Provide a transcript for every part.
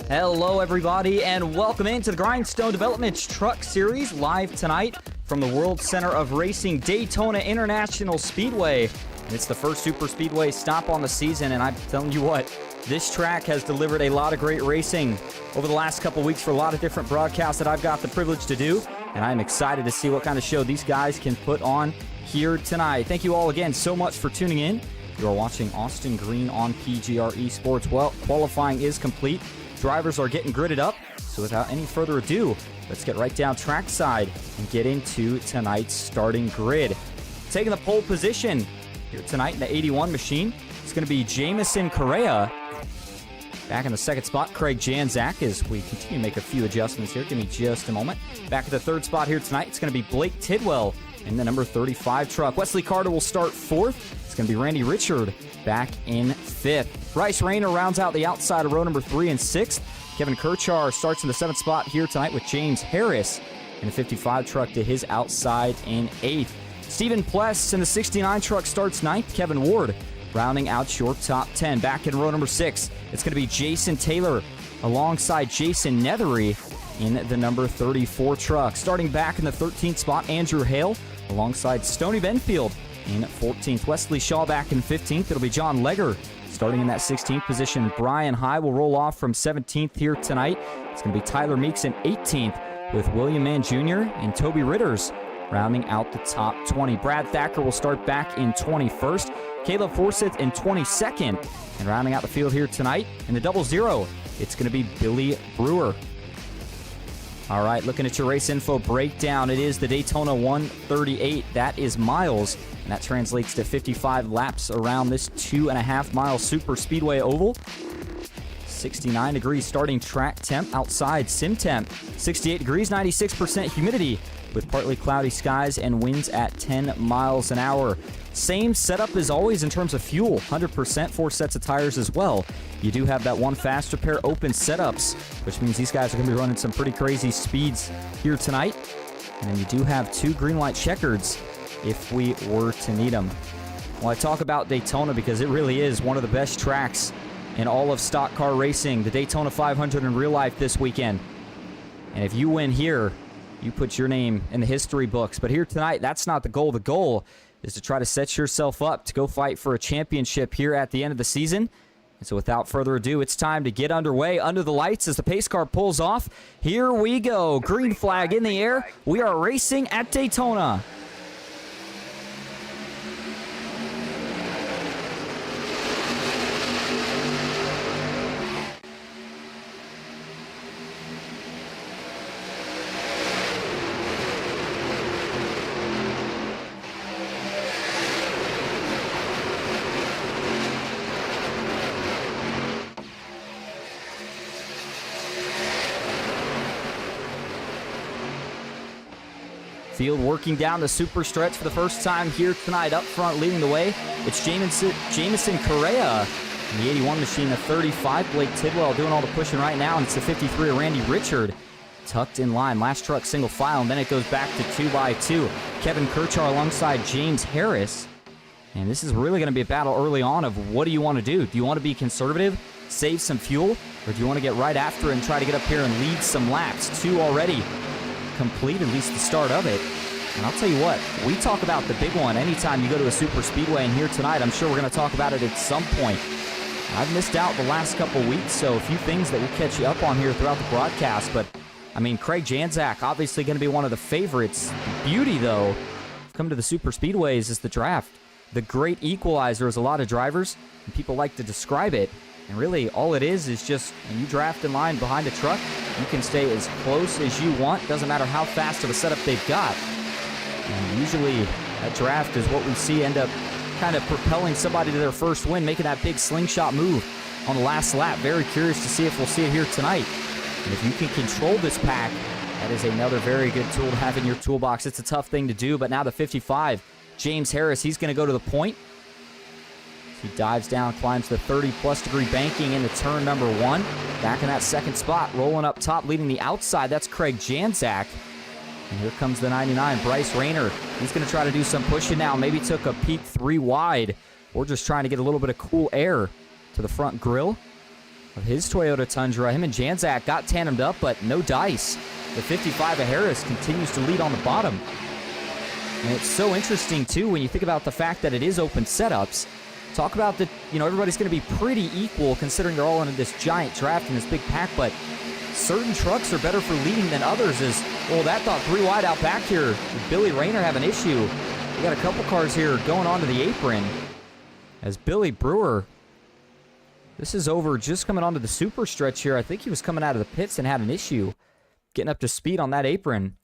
Hello everybody and welcome into the Grindstone Developments Truck Series live tonight from the World Center of Racing Daytona International Speedway. And it's the first super speedway stop on the season, and I'm telling you what, this track has delivered a lot of great racing over the last couple weeks for a lot of different broadcasts that I've got the privilege to do, and I'm excited to see what kind of show these guys can put on here tonight. Thank you all again so much for tuning in. You are watching Austin Green on PGR eSports. Well, qualifying is complete. Drivers are getting gridded up, so without any further ado, let's get right down trackside and get into tonight's starting grid. Taking the pole position here tonight in the 81 machine, it's going to be Jamison Correa. Back in the second spot, Craig Janzak, as we continue to make a few adjustments here. Give me just a moment. Back at the third spot here tonight, it's going to be Blake Tidwell in the number 35 truck. Wesley Carter will start fourth. It's going to be Randy Richard back in fifth. Bryce Rayner rounds out the outside of row number 3 and 6th. Kevin Kirchar starts in the 7th spot here tonight with James Harris in the 55 truck to his outside in 8th. Stephen Pless in the 69 truck starts 9th. Kevin Ward rounding out your top 10. Back in row number 6, it's going to be Jason Taylor alongside Jason Nethery in the number 34 truck. Starting back in the 13th spot, Andrew Hale alongside Stoney Benfield in 14th. Wesley Shaw back in 15th. It'll be John Legger starting in that 16th position. Brian High will roll off from 17th here tonight. It's going to be Tyler Meeks in 18th with William Mann Jr. and Toby Ritters rounding out the top 20. Brad Thacker will start back in 21st. Caleb Forsyth in 22nd. And rounding out the field here tonight in the 00, it's going to be Billy Brewer. All right, looking at your race info breakdown, it is the Daytona 138. That is miles, and that translates to 55 laps around this 2.5-mile super speedway oval. 69 degrees starting track temp, outside sim temp. 68 degrees, 96% humidity with partly cloudy skies and winds at 10 miles an hour. Same setup as always in terms of fuel, 100%, 4 sets of tires as well. You do have that one faster pair open setups, which means these guys are going to be running some pretty crazy speeds here tonight. And then you do have 2 green light checkers if we were to need them. Well, I talk about Daytona because it really is one of the best tracks in all of stock car racing. The Daytona 500 in real life this weekend. And if you win here, you put your name in the history books. But here tonight, that's not the goal. The goal is to try to set yourself up to go fight for a championship here at the end of the season. And so without further ado, it's time to get underway under the lights as the pace car pulls off. Here we go. Green flag in the air. We are racing at Daytona. Field working down the super stretch for the first time here tonight. Up front leading the way, it's Jamison Correa in the 81 machine, the 35. Blake Tidwell doing all the pushing right now, and it's the 53 of Randy Richard tucked in line. Last truck single file, and then it goes back to 2x2. Kevin Kirchar alongside James Harris. And this is really going to be a battle early on of what do you want to do? Do you want to be conservative, save some fuel, or do you want to get right after it and try to get up here and lead some laps? 2 already complete, at least the start of it. And I'll tell you what, we talk about the big one anytime you go to a super speedway, and here tonight I'm sure we're going to talk about it at some point. I've missed out the last couple weeks, so a few things that we'll catch you up on here throughout the broadcast. But I mean, Craig Janzak obviously going to be one of the favorites. The beauty though, come to the super speedways, is the draft. The great equalizer, as a lot of drivers and people like to describe it, And really, all it is just when you draft in line behind a truck, you can stay as close as you want. Doesn't matter how fast of a setup they've got. And usually, that draft is what we see end up kind of propelling somebody to their first win, making that big slingshot move on the last lap. Very curious to see if we'll see it here tonight. And if you can control this pack, that is another very good tool to have in your toolbox. It's a tough thing to do, but now the 55, James Harris, he's going to go to the point. He dives down, climbs the 30-plus degree banking into turn number 1. Back in that second spot, rolling up top, leading the outside. That's Craig Janczak. And here comes the 99, Bryce Rayner. He's going to try to do some pushing now. Maybe took a peek 3 wide, or just trying to get a little bit of cool air to the front grille of his Toyota Tundra. Him and Janczak got tandemed up, but no dice. The 55 of Harris continues to lead on the bottom. And it's so interesting, too, when you think about the fact that it is open setups. Talk about that, everybody's going to be pretty equal considering they're all in this giant draft in this big pack, but certain trucks are better for leading than others. That thought 3 wide out back here. Did Billy Rayner have an issue? We got a couple cars here going onto the apron as Billy Brewer. This is over just coming onto the super stretch here. I think he was coming out of the pits and had an issue getting up to speed on that apron.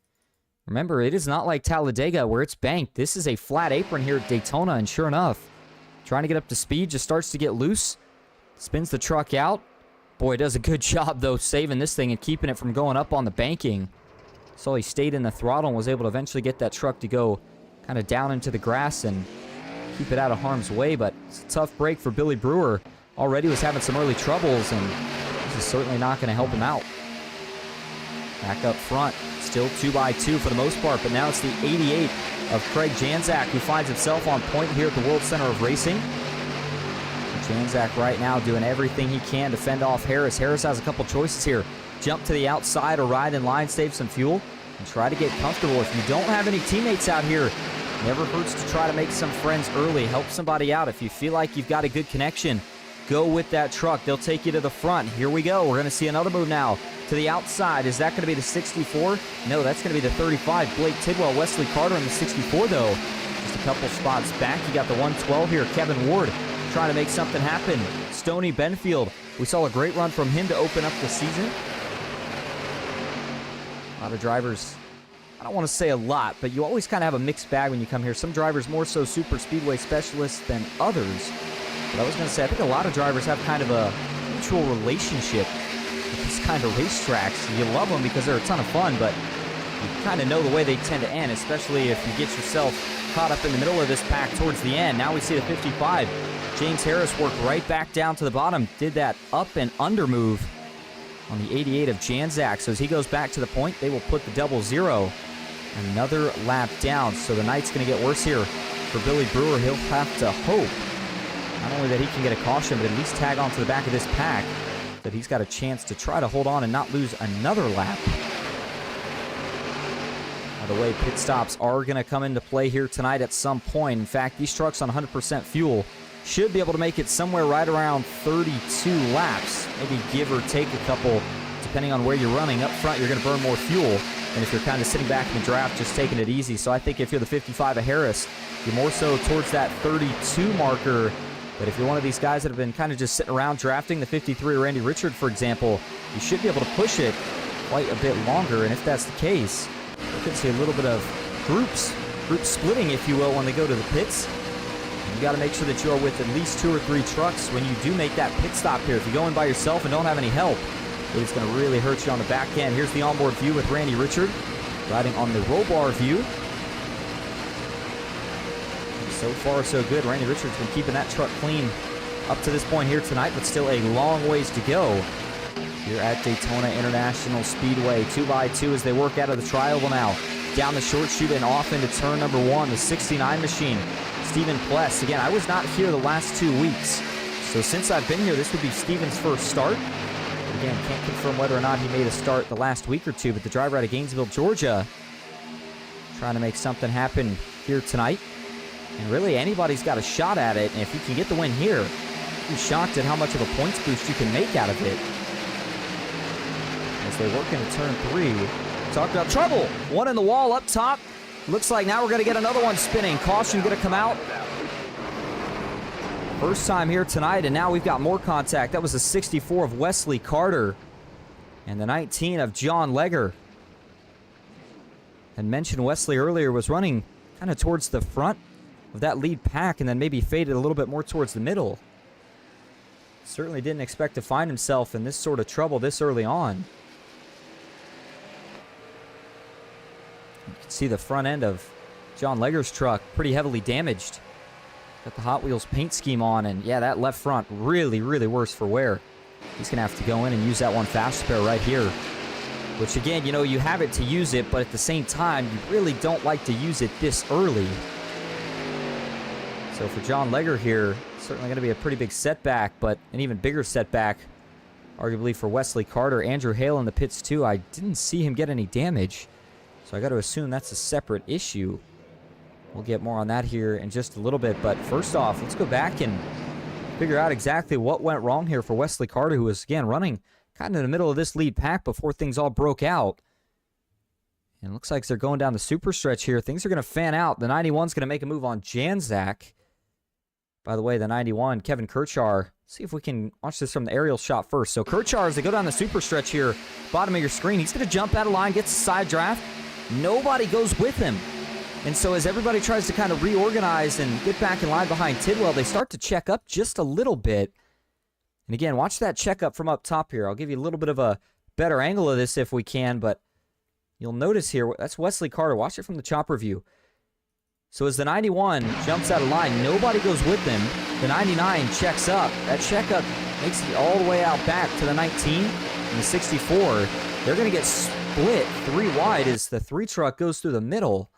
Remember, it is not like Talladega where it's banked. This is a flat apron here at Daytona, and sure enough, trying to get up to speed, just starts to get loose. Spins the truck out. Boy, does a good job, though, saving this thing and keeping it from going up on the banking. So he stayed in the throttle and was able to eventually get that truck to go kind of down into the grass and keep it out of harm's way. But it's a tough break for Billy Brewer. Already was having some early troubles, and this is certainly not going to help him out. Back up front, still 2x2 for the most part, but now it's the 88 of Craig Janczak, who finds himself on point here at the World Center of Racing. Janczak right now doing everything he can to fend off Harris. Harris has a couple choices here. Jump to the outside or ride in line, save some fuel, and try to get comfortable. If you don't have any teammates out here, never hurts to try to make some friends early. Help somebody out. If you feel like you've got a good connection, go with that truck. They'll take you to the front. Here we go. We're going to see another move now to the outside. Is that going to be the 64? No, that's going to be the 35. Blake Tidwell, Wesley Carter in the 64, though. Just a couple spots back. You got the 112 here. Kevin Ward trying to make something happen. Stoney Benfield. We saw a great run from him to open up the season. A lot of drivers, I don't want to say a lot, but you always kind of have a mixed bag when you come here. Some drivers more so super speedway specialists than others. But I was going to say, I think a lot of drivers have kind of a mutual relationship with these kind of racetracks. You love them because they're a ton of fun, but you kind of know the way they tend to end, especially if you get yourself caught up in the middle of this pack towards the end. Now we see the 55. James Harris worked right back down to the bottom, did that up and under move on the 88 of Janczak. So as he goes back to the point, they will put the 00. Another lap down, so the night's going to get worse here for Billy Brewer. He'll have to hope not only that he can get a caution, but at least tag onto the back of this pack, that he's got a chance to try to hold on and not lose another lap. By the way, pit stops are going to come into play here tonight at some point. In fact, these trucks on 100% fuel should be able to make it somewhere right around 32 laps, maybe give or take a couple, depending on where you're running. Up front, you're going to burn more fuel than if you're kind of sitting back in the draft, just taking it easy. So I think if you're the 55 of Harris, you're more so towards that 32 marker. But if you're one of these guys that have been kind of just sitting around drafting, the 53 Randy Richard, for example, you should be able to push it quite a bit longer. And if that's the case, you could see a little bit of group splitting, if you will, when they go to the pits. And you got to make sure that you are with at least 2 or 3 trucks when you do make that pit stop here. If you go in by yourself and don't have any help, it's going to really hurt you on the back end. Here's the onboard view with Randy Richard riding on the roll bar view. So far, so good. Randy Richard's been keeping that truck clean up to this point here tonight, but still a long ways to go here at Daytona International Speedway. 2x2 as they work out of the tri-oval now. Down the short chute and off into turn number 1, the 69 machine. Stephen Pless. Again, I was not here the last 2 weeks, so since I've been here, this would be Stephen's first start. But again, can't confirm whether or not he made a start the last week or two, but the driver out of Gainesville, Georgia, trying to make something happen here tonight. And really, anybody's got a shot at it. And if you can get the win here, you'd be shocked at how much of a points boost you can make out of it. As they work into turn 3. Talked about trouble. One in the wall up top. Looks like now we're going to get another one spinning. Caution going to come out. First time here tonight, and now we've got more contact. That was the 64 of Wesley Carter and the 19 of John Legger. And mentioned Wesley earlier was running kind of towards the front of that lead pack and then maybe faded a little bit more towards the middle. Certainly didn't expect to find himself in this sort of trouble this early on. You can see the front end of John Legger's truck pretty heavily damaged. Got the Hot Wheels paint scheme on, and yeah, that left front really, really worse for wear. He's going to have to go in and use that one fast spare right here. Which again, you know, you have it to use it, but at the same time, you really don't like to use it this early. So for John Legger here, certainly going to be a pretty big setback, but an even bigger setback, arguably for Wesley Carter. Andrew Hale in the pits too. I didn't see him get any damage, so I got to assume that's a separate issue. We'll get more on that here in just a little bit, but first off, let's go back and figure out exactly what went wrong here for Wesley Carter, who was, again, running kind of in the middle of this lead pack before things all broke out. And it looks like they're going down the super stretch here. Things are going to fan out. The 91's going to make a move on Janzak. By the way, the 91, Kevin Kirchar. See if we can watch this from the aerial shot first. So Kirchar, as they go down the super stretch here, bottom of your screen, he's going to jump out of line, gets a side draft. Nobody goes with him. And so as everybody tries to kind of reorganize and get back in line behind Tidwell, they start to check up just a little bit. And again, watch that checkup from up top here. I'll give you a little bit of a better angle of this if we can, but you'll notice here, that's Wesley Carter. Watch it from the chopper view. So as the 91 jumps out of line, nobody goes with him. The 99 checks up. That checkup makes it all the way out back to the 19 and the 64. They're going to get split 3 wide as the 3 truck goes through the middle.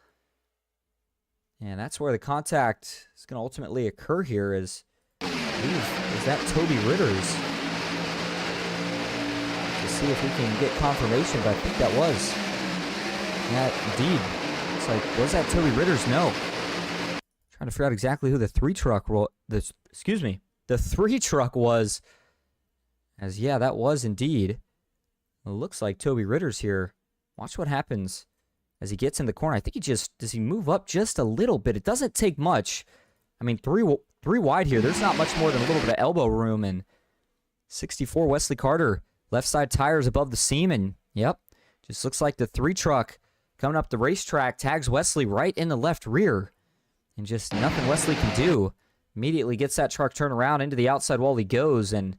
And that's where the contact is going to ultimately occur here is that Toby Ritter's. Let's see if we can get confirmation, but I think that was. Yeah, indeed. It's like, was that Toby Ritter's? No. Trying to figure out exactly who the 3 truck the 3 truck was. As yeah, that was indeed. It looks like Toby Ritter's here. Watch what happens as he gets in the corner. I think does he move up just a little bit? It doesn't take much. I mean, three wide here. There's not much more than a little bit of elbow room. And 64 Wesley Carter, left side tires above the seam. And yep, just looks like the 3 truck coming up the racetrack tags Wesley right in the left rear. And just nothing Wesley can do. Immediately gets that truck turned around into the outside wall he goes. And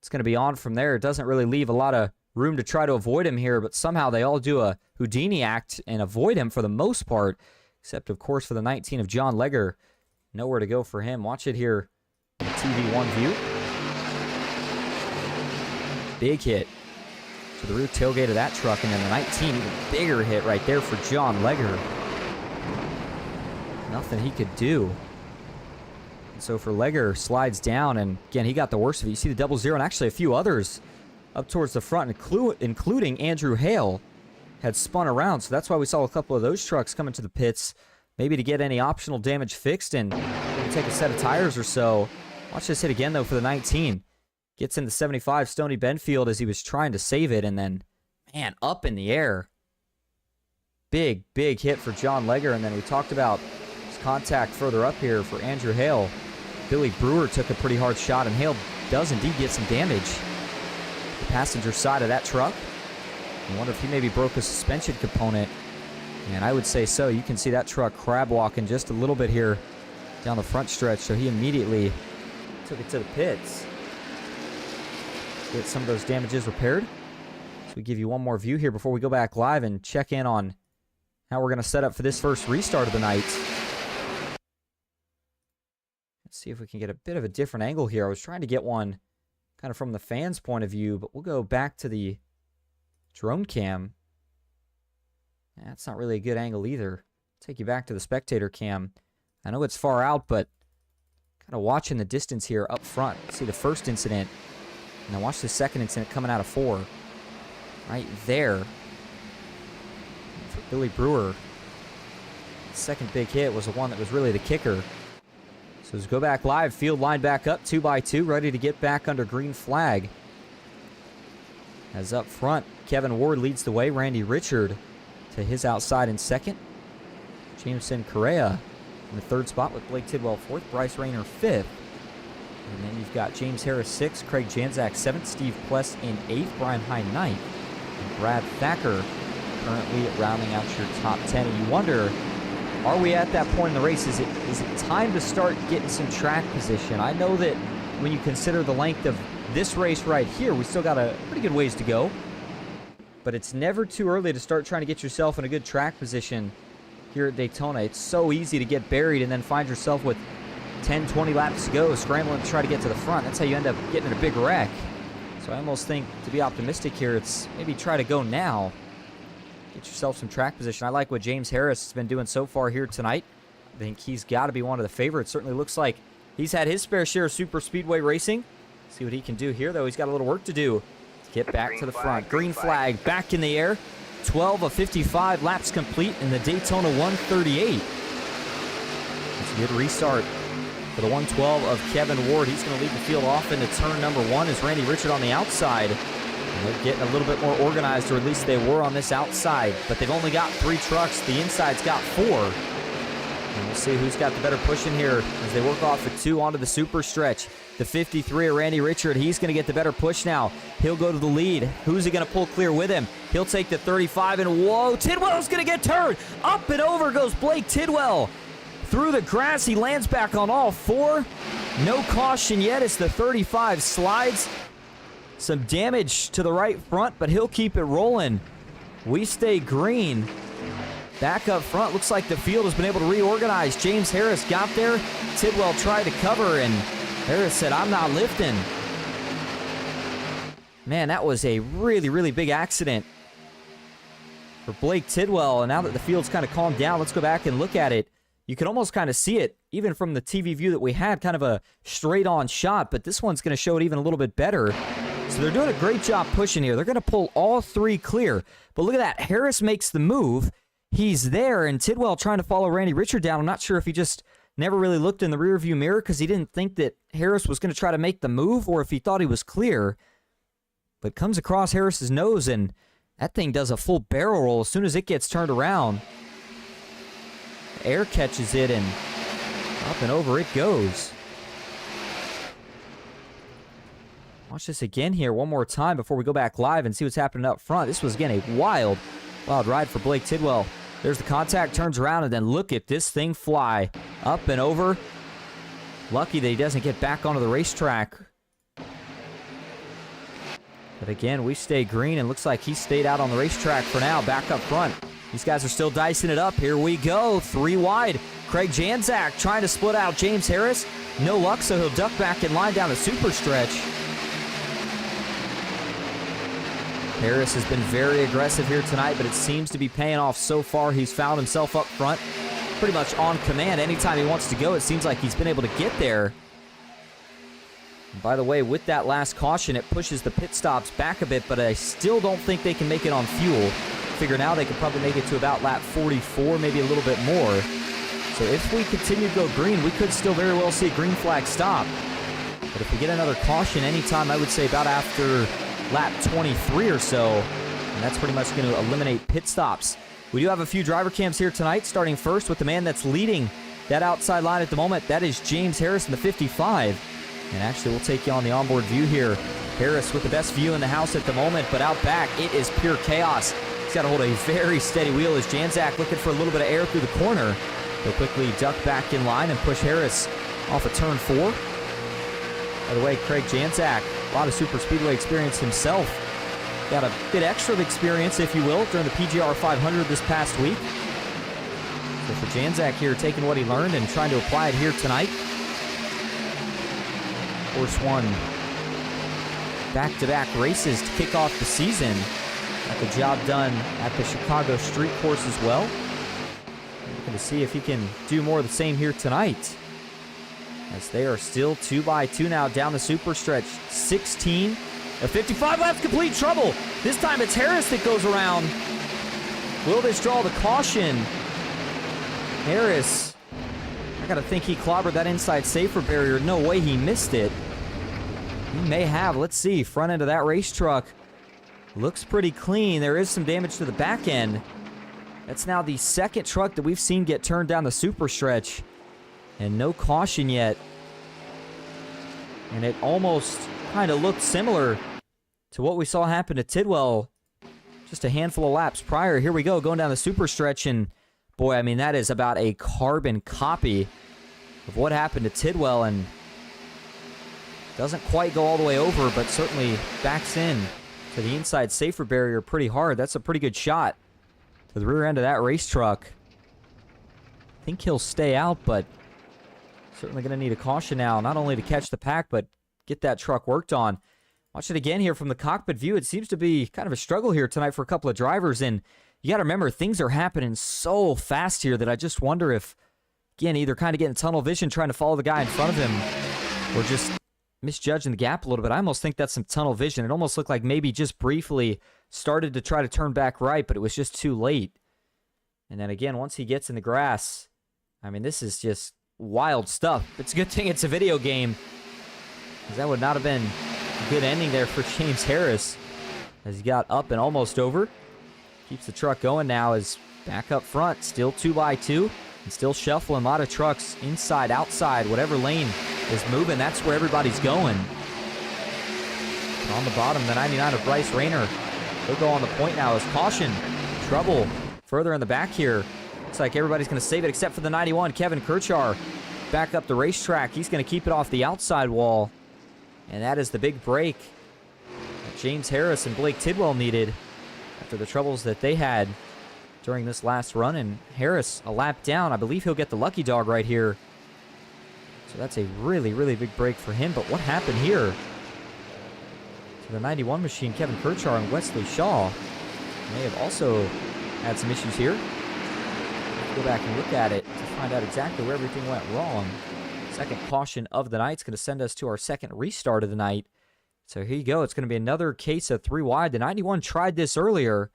it's going to be on from there. It doesn't really leave a lot of room to try to avoid him here, but somehow they all do a Houdini act and avoid him for the most part, except, of course, for the 19 of John Legger. Nowhere to go for him. Watch it here in TV1 view. Big hit to the rear tailgate of that truck, and then the 19, even bigger hit right there for John Legger. Nothing he could do. And so for Legger, slides down, and again, he got the worst of it. You see the 00 and actually a few others up towards the front, including Andrew Hale, had spun around. So that's why we saw a couple of those trucks coming to the pits, maybe to get any optional damage fixed and maybe take a set of tires or so. Watch this hit again, though, for the 19. Gets in the 75, Stoney Benfield, as he was trying to save it, and then, man, up in the air. Big, big hit for John Legger, and then we talked about his contact further up here for Andrew Hale. Billy Brewer took a pretty hard shot, and Hale does indeed get some damage. The passenger side of that truck. I wonder if he maybe broke a suspension component. And I would say so. You can see that truck crab walking just a little bit here down the front stretch. So he immediately took it to the pits. Get some of those damages repaired. So we give you one more view here before we go back live and check in on how we're going to set up for this first restart of the night. Let's see if we can get a bit of a different angle here. I was trying to get one kind of from the fans' point of view, but we'll go back to the drone cam. That's not really a good angle either. Take you back to the spectator cam. I know it's far out, but kind of watching the distance here up front. See the first incident, and then watch the second incident coming out of 4. Right there. For Billy Brewer, the second big hit was the one that was really the kicker. So let's go back live, field line back up, 2x2, ready to get back under green flag. As up front, Kevin Ward leads the way, Randy Richard to his outside in second. Jameson Correa in the third spot with Blake Tidwell fourth, Bryce Rayner fifth. And then you've got James Harris 6th, Craig Janzak 7th, Steve Pless in 8th, Brian Hine 9th, and Brad Thacker currently rounding out your top 10. And you wonder, are we at that point in the race? Is it time to start getting some track position? I know that when you consider the length of this race right here, we still got a pretty good ways to go. But it's never too early to start trying to get yourself in a good track position here at Daytona. It's so easy to get buried and then find yourself with 10, 20 laps to go, scrambling to try to get to the front. That's how you end up getting in a big wreck. So I almost think, to be optimistic here, it's maybe try to go now. Get yourself some track position. I like what James Harris has been doing so far here tonight. I think he's got to be one of the favorites. Certainly looks like he's had his fair share of super speedway racing. See what he can do here, though. He's got a little work to do to get back to the front. Green flag back in the air. 12 of 55 laps complete in the Daytona 138. It's a good restart for the 112 of Kevin Ward. He's going to lead the field off into turn number 1 as Randy Richard on the outside. And they're getting a little bit more organized, or at least they were on this outside. But they've only got 3 trucks. The inside's got 4. And we'll see who's got the better push in here as they work off the 2 onto the super stretch. The 53 of Randy Richard, he's going to get the better push now. He'll go to the lead. Who's he going to pull clear with him? He'll take the 35, and whoa, Tidwell's going to get turned. Up and over goes Blake Tidwell. Through the grass, he lands back on all 4. No caution yet as the 35 slides. Some damage to the right front, but he'll keep it rolling. We stay green. Back up front, looks like the field has been able to reorganize. James Harris got there. Tidwell tried to cover, and Harris said, "I'm not lifting." Man, that was a really, really big accident for Blake Tidwell. And now that the field's kind of calmed down, let's go back and look at it. You can almost kind of see it, even from the TV view that we had, kind of a straight-on shot. But this one's going to show it even a little bit better. So they're doing a great job pushing here. They're going to pull all 3 clear. But look at that. Harris makes the move. He's there, and Tidwell trying to follow Randy Richard down. I'm not sure if he just never really looked in the rearview mirror because he didn't think that Harris was going to try to make the move, or if he thought he was clear. But comes across Harris's nose, and that thing does a full barrel roll as soon as it gets turned around. The air catches it, and up and over it goes. Watch this again here one more time before we go back live and see what's happening up front. This was, again, a wild ride for Blake Tidwell. There's the contact, turns around, and then look at this thing fly. Up and over. Lucky that he doesn't get back onto the racetrack. But again, we stay green, and looks like he stayed out on the racetrack for now, back up front. These guys are still dicing it up. Here we go, 3 wide. Craig Janzak trying to split out James Harris. No luck, so he'll duck back in line down the super stretch. Harris has been very aggressive here tonight, but it seems to be paying off so far. He's found himself up front pretty much on command. Anytime he wants to go, it seems like he's been able to get there. And by the way, with that last caution, it pushes the pit stops back a bit, but I still don't think they can make it on fuel. Figure now they could probably make it to about lap 44, maybe a little bit more. So if we continue to go green, we could still very well see a green flag stop. But if we get another caution anytime, I would say about after lap 23 or so, and that's pretty much going to eliminate pit stops. We do have a few driver cams here tonight, starting first with the man that's leading that outside line at the moment. That is James Harris in the 55. And actually, we'll take you on the onboard view here. Harris with the best view in the house at the moment, but out back, it is pure chaos. He's got to hold a very steady wheel as Janzak looking for a little bit of air through the corner. He'll quickly duck back in line and push Harris off of turn 4. By the way, Craig Janzak, a lot of super speedway experience himself. Got a bit extra of experience, if you will, during the PGR 500 this past week. So for Janzak here, taking what he learned and trying to apply it here tonight. Course 1, back-to-back races to kick off the season. Got the job done at the Chicago Street Course as well. We're going to see if he can do more of the same here tonight, as they are still 2x2 now down the super stretch. 16 of 55 laps complete. Trouble. This time it's Harris that goes around. Will this draw the caution? Harris, I gotta think he clobbered that inside safer barrier. No way he missed it. He may have. Let's see. Front end of that race truck looks pretty clean. There is some damage to the back end. That's now the second truck that we've seen get turned down the super stretch. And no caution yet. And it almost kind of looked similar to what we saw happen to Tidwell just a handful of laps prior. Here we go, going down the super stretch, and boy, I mean, that is about a carbon copy of what happened to Tidwell, and doesn't quite go all the way over, but certainly backs in to the inside safer barrier pretty hard. That's a pretty good shot to the rear end of that race truck. I think he'll stay out, but certainly going to need a caution now, not only to catch the pack, but get that truck worked on. Watch it again here from the cockpit view. It seems to be kind of a struggle here tonight for a couple of drivers, and you got to remember, things are happening so fast here that I just wonder if, again, either kind of getting tunnel vision, trying to follow the guy in front of him, or just misjudging the gap a little bit. I almost think that's some tunnel vision. It almost looked like maybe just briefly started to try to turn back right, but it was just too late. And then again, once he gets in the grass, I mean, this is just wild stuff. It's a good thing it's a video game, because that would not have been a good ending there for James Harris as he got up and almost over. Keeps the truck going now, is back up front, still 2x2, and still shuffling. A lot of trucks inside, outside, whatever lane is moving, that's where everybody's going. And on the bottom, the 99 of Bryce Rayner. He'll go on the point now as caution. Trouble further in the back here. Looks like everybody's going to save it except for the 91, Kevin Kirchar. Back up the racetrack. He's going to keep it off the outside wall. And that is the big break that James Harris and Blake Tidwell needed after the troubles that they had during this last run. And Harris, a lap down. I believe he'll get the lucky dog right here. So that's a really, really big break for him. But what happened here to the 91 machine, Kevin Kirchar and Wesley Shaw? May have also had some issues here. Let's go back and look at it to find out exactly where everything went wrong. Second caution of the night. It's going to send us to our second restart of the night. So here you go. It's going to be another case of 3 wide. The 91 tried this earlier.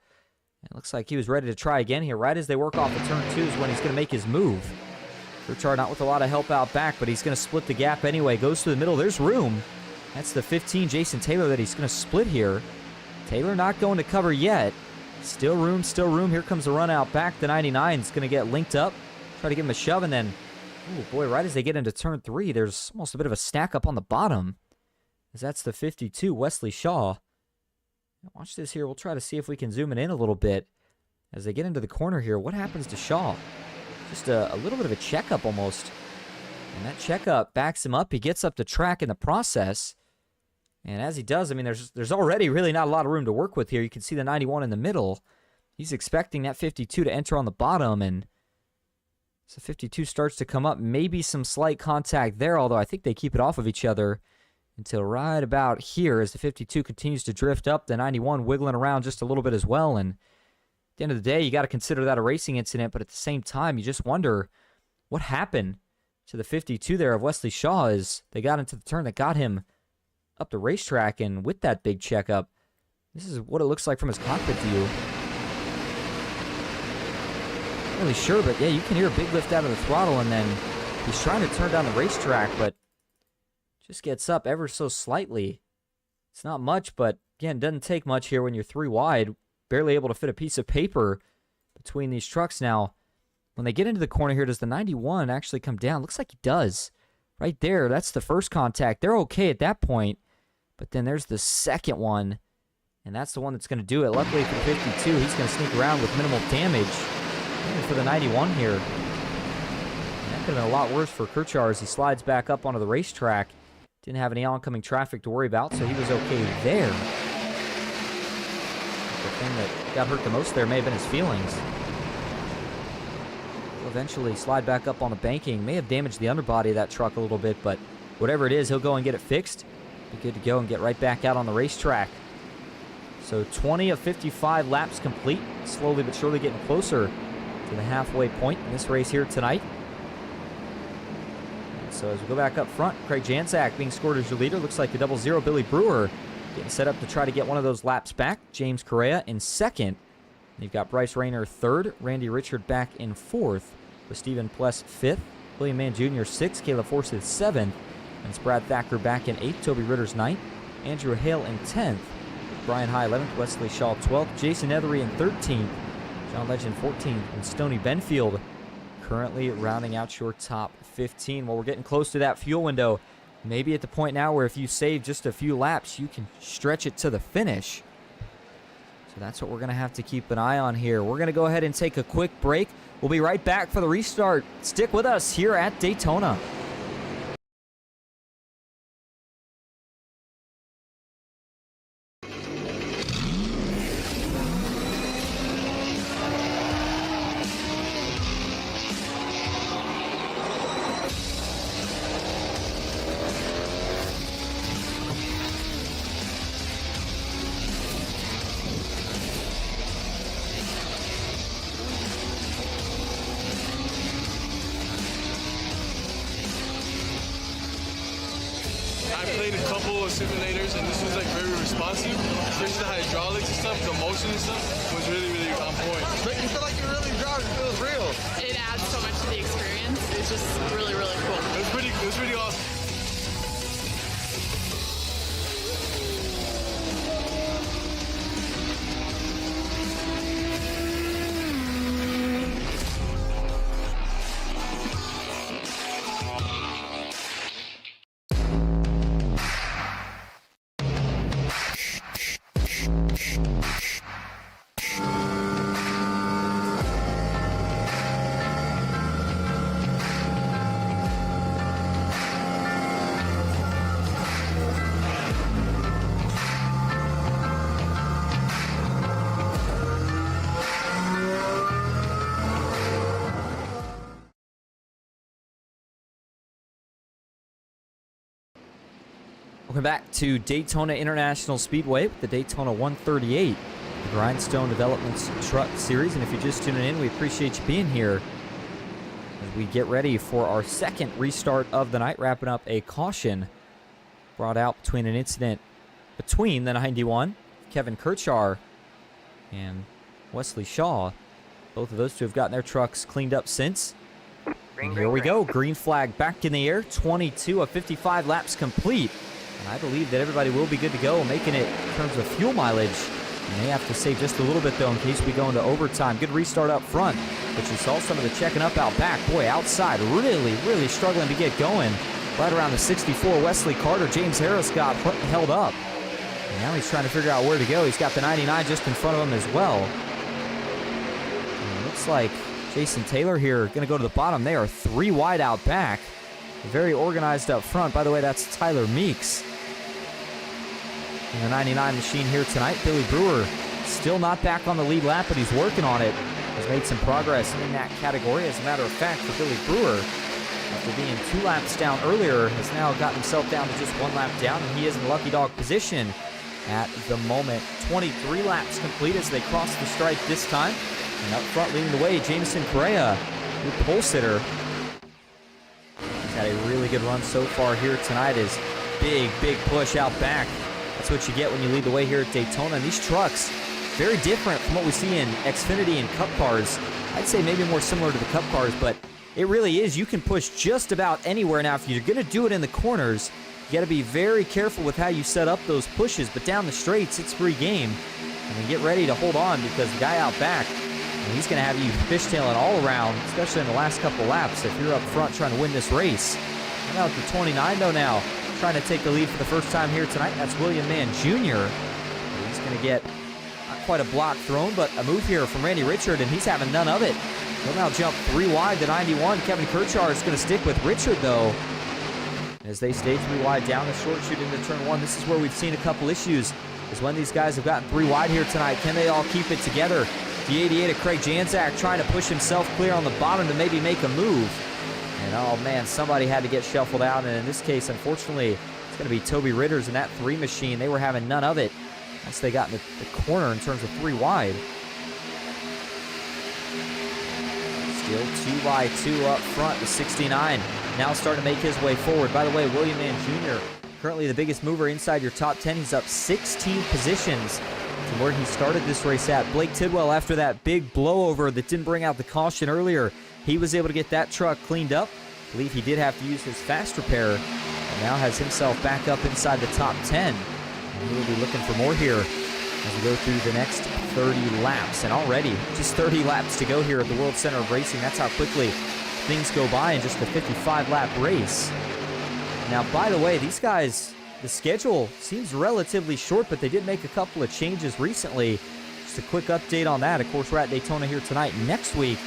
It looks like he was ready to try again here. Right as they work off the turn 2 is when he's going to make his move. Kirchar not with a lot of help out back, but he's going to split the gap anyway. Goes to the middle. There's room. That's the 15, Jason Taylor, that he's going to split here. Taylor not going to cover yet. Still room, still room. Here comes the run out back. The 99 is going to get linked up. Try to give him a shove, and then, oh boy, right as they get into turn 3, there's almost a bit of a stack up on the bottom. As that's the 52, Wesley Shaw. Now watch this here. We'll try to see if we can zoom it in a little bit. As they get into the corner here, what happens to Shaw? Just a little bit of a checkup almost. And that checkup backs him up. He gets up the track in the process. And as he does, I mean, there's already really not a lot of room to work with here. You can see the 91 in the middle. He's expecting that 52 to enter on the bottom, and so 52 starts to come up. Maybe some slight contact there, although I think they keep it off of each other until right about here as the 52 continues to drift up. The 91 wiggling around just a little bit as well. And at the end of the day, you got to consider that a racing incident, but at the same time, you just wonder what happened to the 52 there of Wesley Shaw as they got into the turn that got him up the racetrack. And with that big checkup, this is what it looks like from his cockpit view. Not really sure, but yeah, you can hear a big lift out of the throttle, and then he's trying to turn down the racetrack, but just gets up ever so slightly. It's not much, but again, doesn't take much here when you're 3 wide. Barely able to fit a piece of paper between these trucks. Now, when they get into the corner here, does the 91 actually come down? Looks like he does. Right there, that's the first contact. They're okay at that point, but then there's the second one, and that's the one that's going to do it. Luckily for the 52, he's going to sneak around with minimal damage. Even for the 91 here. And that could have been a lot worse for Kirchar as he slides back up onto the racetrack. Didn't have any oncoming traffic to worry about, so he was okay there. The thing that got hurt the most there may have been his feelings. He'll eventually slide back up on the banking. May have damaged the underbody of that truck a little bit, but whatever it is, he'll go and get it fixed. Be good to go and get right back out on the racetrack. So 20 of 55 laps complete. Slowly but surely getting closer to the halfway point in this race here tonight. And so as we go back up front, Craig Janczak being scored as your leader. Looks like the 00 Billy Brewer getting set up to try to get one of those laps back. James Correa in second. You've got Bryce Rayner third, Randy Richard back in fourth, with Stephen Pless fifth, William Mann Jr. sixth, Caleb Forsyth seventh, and Brad Thacker back in eighth, Toby Ritter's ninth, Andrew Hale in 10th, Brian High 11th, Wesley Shaw 12th, Jason Ethery in 13th, John Legend 14th, and Stoney Benfield currently rounding out your top 15. Well, we're getting close to that fuel window. maybe at the point now where if you save just a few laps, you can stretch it to the finish. So that's what we're going to have to keep an eye on here. We're going to go ahead and take a quick break. We'll be right back for the restart. Stick with us here at Daytona. I played a couple of simulators and this was like very responsive, especially the hydraulics and stuff, the motion and stuff was really, really on point. Make you feel like you're really driving, it feels real. It adds so much to the experience. It's just really, really cool. It was pretty awesome. Welcome back to Daytona International Speedway with the Daytona 138, the Grindstone Developments Truck Series. And if you're just tuning in, we appreciate you being here as we get ready for our second restart of the night, wrapping up a caution brought out between an incident between the 91, Kevin Kirchar, and Wesley Shaw. Both of those two have gotten their trucks cleaned up since. And here we go, green flag back in the air, 22 of 55 laps complete. And I believe that everybody will be good to go, making it in terms of fuel mileage. And they have to save just a little bit, though, in case we go into overtime. Good restart up front, but you saw some of the checking up out back. Boy, outside, really, really struggling to get going. Right around the 64, Wesley Carter, James Harris got held up. And now he's trying to figure out where to go. He's got the 99 just in front of him as well. And it looks like Jason Taylor here going to go to the bottom. They are 3 wide out back. Very organized up front. By the way, that's Tyler Meeks in the 99 machine here tonight. Billy Brewer still not back on the lead lap, but he's working on it. Has made some progress in that category. As a matter of fact, for Billy Brewer, after being 2 laps down earlier, has now gotten himself down to just 1 lap down, and he is in lucky dog position at the moment. 23 laps complete as they cross the stripe this time. And up front leading the way, Jameson Correa, good pole sitter. He's had a really good run so far here tonight. Is big push out back. That's what you get when you lead the way here at Daytona. And these trucks, very different from what we see in Xfinity and Cup cars. I'd say maybe more similar to the Cup cars, but it really is. You can push just about anywhere. Now, if you're going to do it in the corners, you got to be very careful with how you set up those pushes. But down the straights, it's free game. And then get ready to hold on, because the guy out back, and he's going to have you fishtailing all around, especially in the last couple laps if you're up front trying to win this race. And out to 29, though, now, trying to take the lead for the first time here tonight. That's William Mann Jr. He's going to get not quite a block thrown, but a move here from Randy Richard, and he's having none of it. He'll now jump 3 wide to 91. Kevin Kirchar is going to stick with Richard, though, as they stay 3 wide down the short chute into turn 1. This is where we've seen a couple issues, is when these guys have gotten 3 wide here tonight. Can they all keep it together? The 88 of Craig Janzak trying to push himself clear on the bottom to maybe make a move. And oh man, somebody had to get shuffled out. And in this case, unfortunately, it's going to be Toby Ritters in that 3 machine. They were having none of it once they got in the corner in terms of 3 wide. Still 2 by 2 up front. The 69 now starting to make his way forward. By the way, William Mann Jr., currently the biggest mover inside your top 10. He's up 16 positions from where he started this race at. Blake Tidwell, after that big blowover that didn't bring out the caution earlier, he was able to get that truck cleaned up. I believe he did have to use his fast repair, and now has himself back up inside the top 10. And he will be looking for more here as we go through the next 30 laps. And already, just 30 laps to go here at the World Center of Racing. That's how quickly things go by in just a 55-lap race. Now, by the way, these guys, the schedule seems relatively short, but they did make a couple of changes recently. Just a quick update on that. Of course, we're at Daytona here tonight. Next week,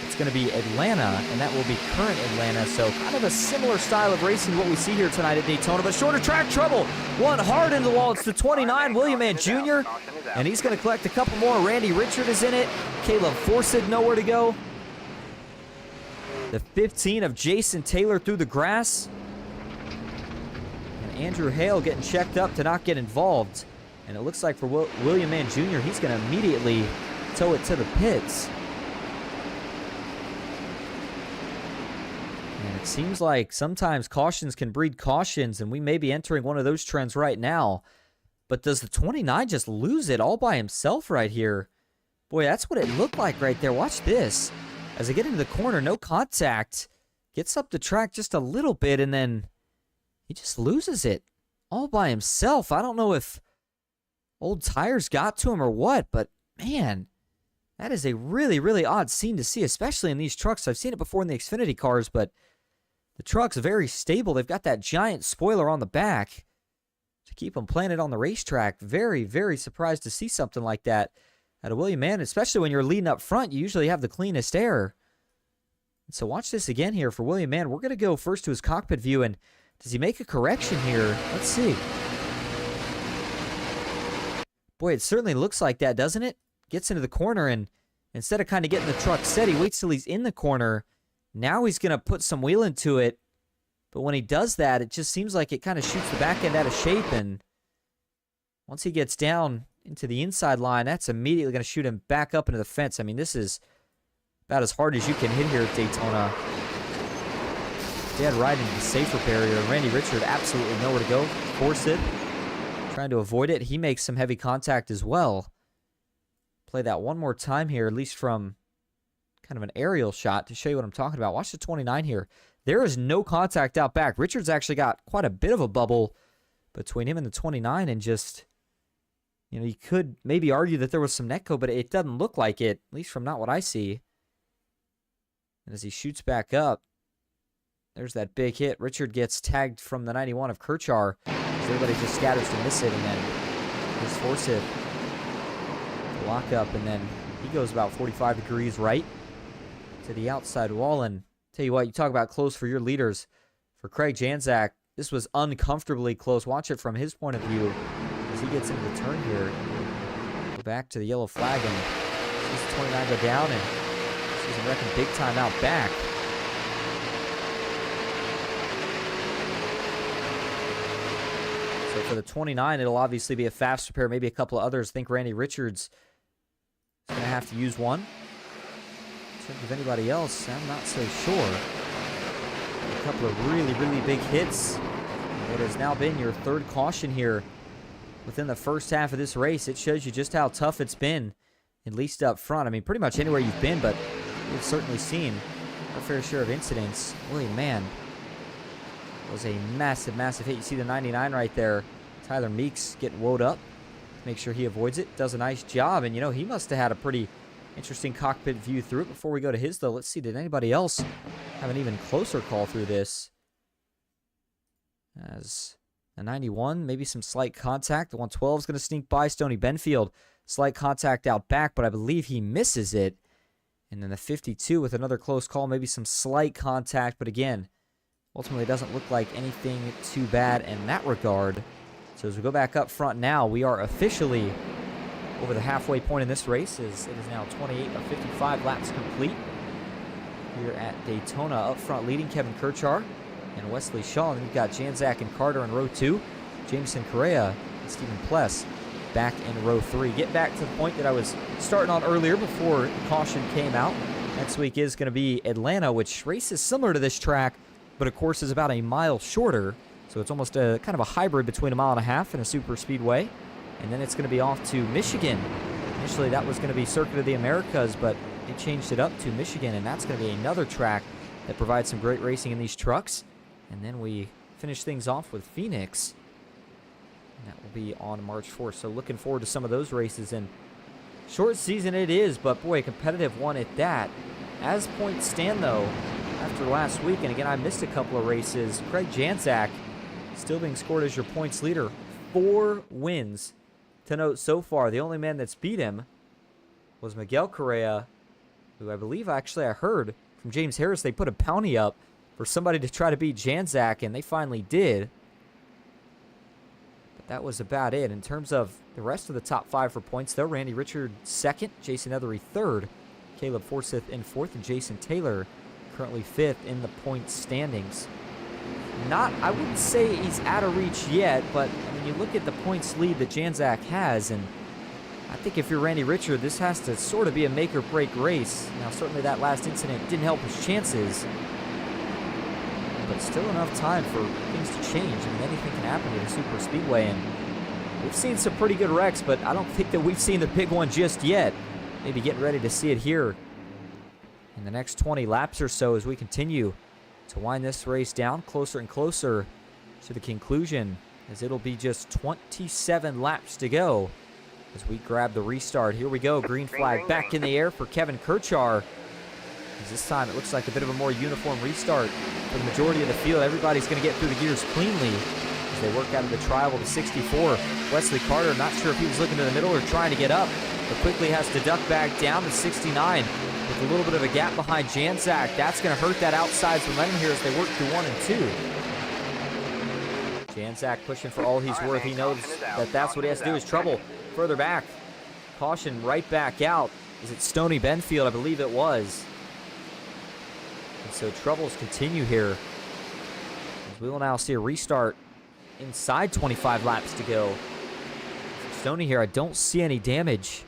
it's going to be Atlanta, and that will be current Atlanta. So kind of a similar style of racing to what we see here tonight at Daytona, but shorter track trouble. One hard into the wall. It's the 29, William Mann Jr., and he's going to collect a couple more. Randy Richard is in it. Caleb Forsyth nowhere to go. The 15 of Jason Taylor through the grass. And Andrew Hale getting checked up to not get involved. And it looks like for William Mann Jr., he's going to immediately tow it to the pits. And it seems like sometimes cautions can breed cautions, and we may be entering one of those trends right now. But does the 29 just lose it all by himself right here? Boy, that's what it looked like right there. Watch this. As I get into the corner, no contact. Gets up the track just a little bit, and then he just loses it all by himself. I don't know if old tires got to him or what, but man, that is a really, really odd scene to see, especially in these trucks. I've seen it before in the Xfinity cars, but the truck's very stable. They've got that giant spoiler on the back to keep them planted on the racetrack. Very, very surprised to see something like that out of William Mann, especially when you're leading up front. You usually have the cleanest air. And so watch this again here for William Mann. We're going to go first to his cockpit view, and does he make a correction here? Let's see. Boy, it certainly looks like that, doesn't it? Gets into the corner, and instead of kind of getting the truck set, he waits till he's in the corner. Now he's going to put some wheel into it. But when he does that, it just seems like it kind of shoots the back end out of shape. And once he gets down into the inside line, that's immediately going to shoot him back up into the fence. I mean, this is about as hard as you can hit here at Daytona. Dead right into the safer barrier. Randy Richard absolutely nowhere to go. Forsyth trying to avoid it. He makes some heavy contact as well. Play that one more time here, at least from kind of an aerial shot to show you what I'm talking about. Watch the 29 here. There is no contact out back. Richard's actually got quite a bit of a bubble between him and the 29, and just, you know, you could maybe argue that there was some netco, but it doesn't look like it, at least from not what I see. And as he shoots back up, there's that big hit. Richard gets tagged from the 91 of Kirchar, as everybody just scatters to miss it, and then his Forsyth to lock up, and then he goes about 45 degrees right to the outside wall. And tell you what, you talk about close for your leaders. For Craig Janzak, this was uncomfortably close. Watch it from his point of view as he gets into the turn here. Go back to the yellow flag, and sees the 29 go down, and sees him wrecking big time out back. So for the 29, it'll obviously be a fast repair. Maybe a couple of others. I think Randy Richards is going to have to use one. In terms of anybody else, I'm not so sure. A couple of really, really big hits. What has now been your third caution here within the first half of this race. It shows you just how tough it's been, at least up front. I mean, pretty much anywhere you've been, but we've certainly seen our fair share of incidents. William Mann was a massive, massive hit. You see the 99 right there. Tyler Meeks getting woed up. Make sure he avoids it. Does a nice job. And, you know, he must have had a pretty interesting cockpit view through it. Before we go to his, though, let's see. Did anybody else have an even closer call through this? As a 91, maybe some slight contact. The 112 is going to sneak by. Stoney Benfield, slight contact out back, but I believe he misses it. And then the 52 with another close call. Maybe some slight contact, but again, ultimately, it doesn't look like anything too bad in that regard. So as we go back up front now, we are officially over the halfway point in this race. It is now 28 of 55 laps complete here at Daytona. Up front leading Kevin Kirchar and Wesley Shaw. And we've got Janzak and Carter in row 2. Jameson Correa and Stephen Pless back in row 3. Get back to the point that I was starting on earlier before caution came out. Next week is going to be Atlanta, which races similar to this track, but of course is about a mile shorter. So it's almost a kind of a hybrid between a mile and a half and a super speedway. And then it's going to be off to Michigan. Initially that was going to be Circuit of the Americas, but they changed it up to Michigan, and that's going to be another track that provides some great racing in these trucks. And then we finish things off with Phoenix, and that will be on March 4th. So looking forward to some of those races. And short season it is, but boy, a competitive one at that. As points stand, though, after last week, and again, I missed a couple of races, Craig Janzak still being scored as your points leader. 4 wins to note so far. The only man that's beat him was Miguel Correa, who I believe I heard from James Harris they put a bounty up for somebody to try to beat Janczak, and they finally did. But that was about it. In terms of the rest of the top 5 for points, though, Randy Richard 2nd, Jason Ethery 3rd, Caleb Forsyth in 4th, and Jason Taylor currently 5th in the points standings. I wouldn't say he's out of reach yet, but when you look at the points lead that Janczak has, and I think if you're Randy Richard, this has to sort of be a make or break race. Now, certainly that last incident didn't help his chances, but still enough time for things to change. I mean, anything can happen with a super speedway, and we've seen some pretty good wrecks, but I don't think that we've seen the big one just yet. Maybe getting ready to see it here in the next 20 laps or so as we continue to wind this race down closer and closer to the conclusion, as it'll be just 27 laps to go as we grab the restart. Here we go. Green flag back in the air for Kevin Kirchar. As this time it looks like a bit of a more uniform restart for the majority of the field. Everybody's going to get through the gears cleanly as they work out of the trial to 64. Wesley Carter, not sure if he was looking to the middle or trying to get up, but quickly has to duck back down to 69 with a little bit of a gap behind Janczak. That's going to hurt that outside momentum here as they work through 1 and 2. Janczak pushing for all he's worth. He knows that that's what he has to do is trouble further back. Caution right back out. Is it Stoney Benfield? I believe it was. And so troubles continue here, as we will now see a restart inside 25 laps to go. Stoney here, I don't see any damage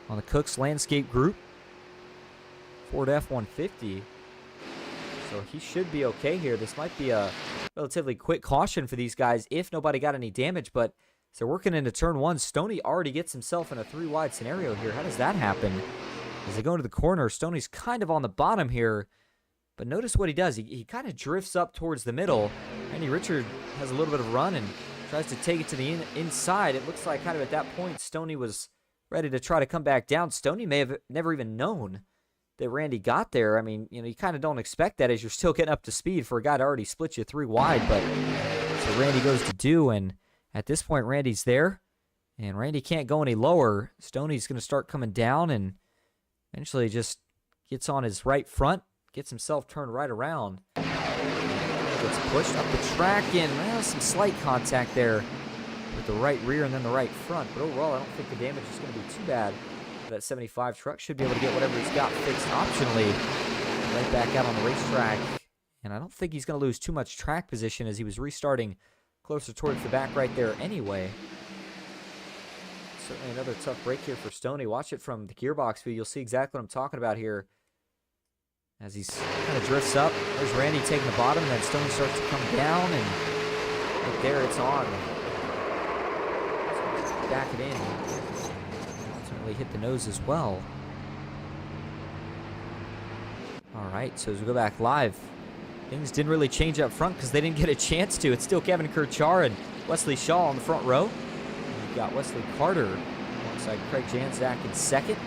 on the Cooks Landscape Group Ford F-150. So he should be okay here. This might be a relatively quick caution for these guys if nobody got any damage, but as they're working into turn 1, Stoney already gets himself in a 3-wide scenario here. How does that happen? As they go into the corner, Stoney's kind of on the bottom here, but notice what he does. He kind of drifts up towards the middle. Randy Richard has a little bit of run and tries to take it to the inside. It looks like kind of at that point Stoney was ready to try to come back down. Stoney may have never even known that Randy got there. I mean, you kind of don't expect that as you're still getting up to speed for a guy to already split you 3 wide, but so Randy goes to do, and at this point Randy's there, and Randy can't go any lower. Stoney's going to start coming down and eventually just gets on his right front, gets himself turned right around. Gets pushed up the track and some slight contact there with the right rear and then the right front. But overall, I don't think the damage is going to be too bad. That 75 truck should be able to get whatever he's got fixed optionally right back out on the racetrack. And I don't think he's going to lose too much track position as he was restarting closer towards the back right there anyway. Certainly another tough break here for Stoney. Watch it from the gearbox view. You'll see exactly what I'm talking about here. As he kind of drifts up. There's Randy taking the bottom, and then Stoney starts to come down, and right there it's on. So back it in. Ultimately hit the nose as well. All right, so as we go back live, things didn't really change up front because they didn't get a chance to. It's still Kevin Kirchar and Wesley Shaw on the front row. You've got Wesley Carter alongside Craig Janczak in second.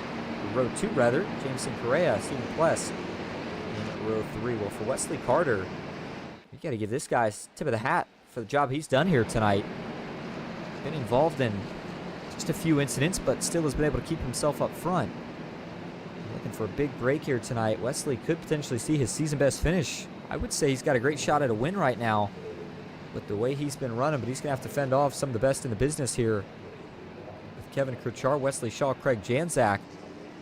Row 2, rather. Jameson Correa, Stephen Pless in row 3. Well, for Wesley Carter, you got to give this guy tip of the hat for the job he's done here tonight. Been involved in just a few incidents, but still has been able to keep himself up front. Looking for a big break here tonight. Wesley could potentially see his season best finish. I would say he's got a great shot at a win right now with the way he's been running, but he's going to have to fend off some of the best in the business here with Kevin Kirchar, Wesley Shaw, Craig Janczak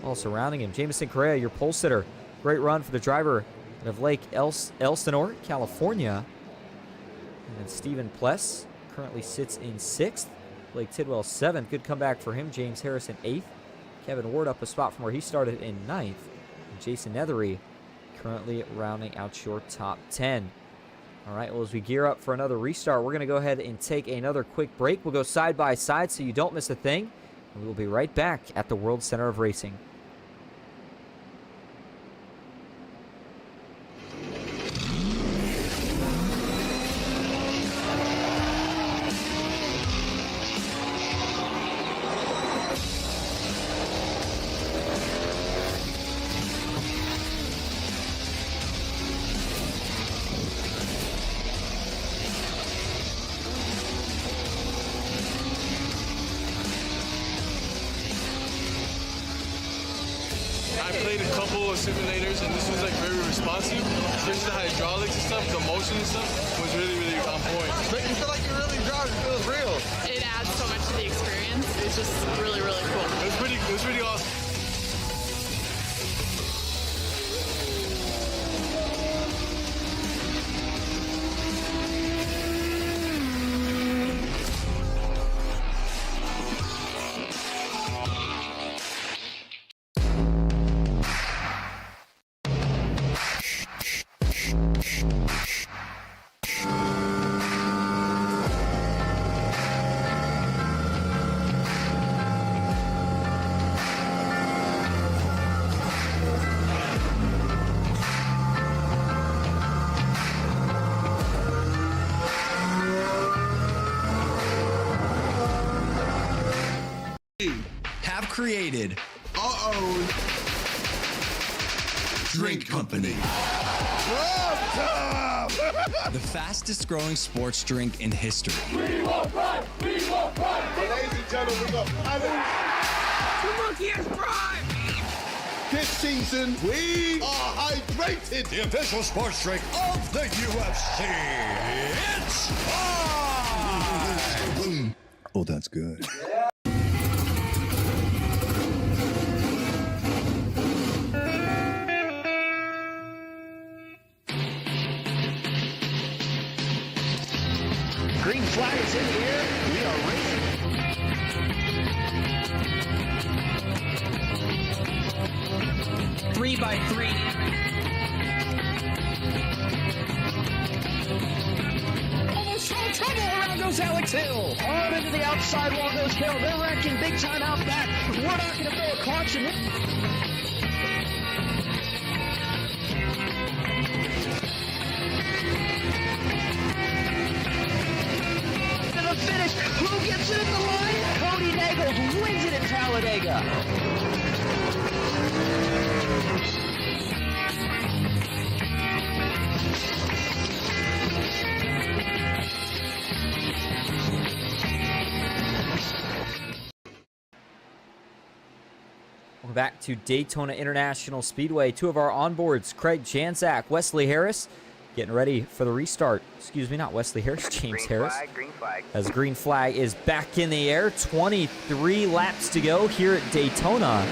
all surrounding him. Jameson Correa, your pole sitter. Great run for the driver of Lake Elsinore, California. And then Stephen Pless currently sits in 6th. Blake Tidwell 7th. Good comeback for him. James Harrison 8th. Kevin Ward up a spot from where he started in 9th. And Jason Nethery currently rounding out your top 10. All right, well, as we gear up for another restart, we're going to go ahead and take another quick break. We'll go side by side so you don't miss a thing. And we will be right back at the World Center of Racing. I played a couple of simulators, and this was like very responsive. Especially the hydraulics and stuff, the motion and stuff was really, really on point. But you feel like you're really driving. It feels real. It adds so much to the experience. It's just really, really cool. It was pretty awesome. Have created our own drink company. The fastest growing sports drink in history. We will run! We will run! Ladies and gentlemen, we got The monkey has prime! this season, we are hydrated. The official sports drink of the UFC. It's time! Oh, that's good. Green flag is in the air. We are racing. 3x3. Almost all trouble. Around goes Alex Hill. On into the outside wall goes Hill. They're wrecking big time out back. We're not going to throw a caution. Finish. Who gets it in the line? Cody Nagels wins it in Talladega. Welcome back to Daytona International Speedway. Two of our onboards, Craig Janzak, Wesley Harris, getting ready for the restart. Excuse me, not Wesley Harris, James Harris. Green flag. As green flag is back in the air. 23 laps to go here at Daytona.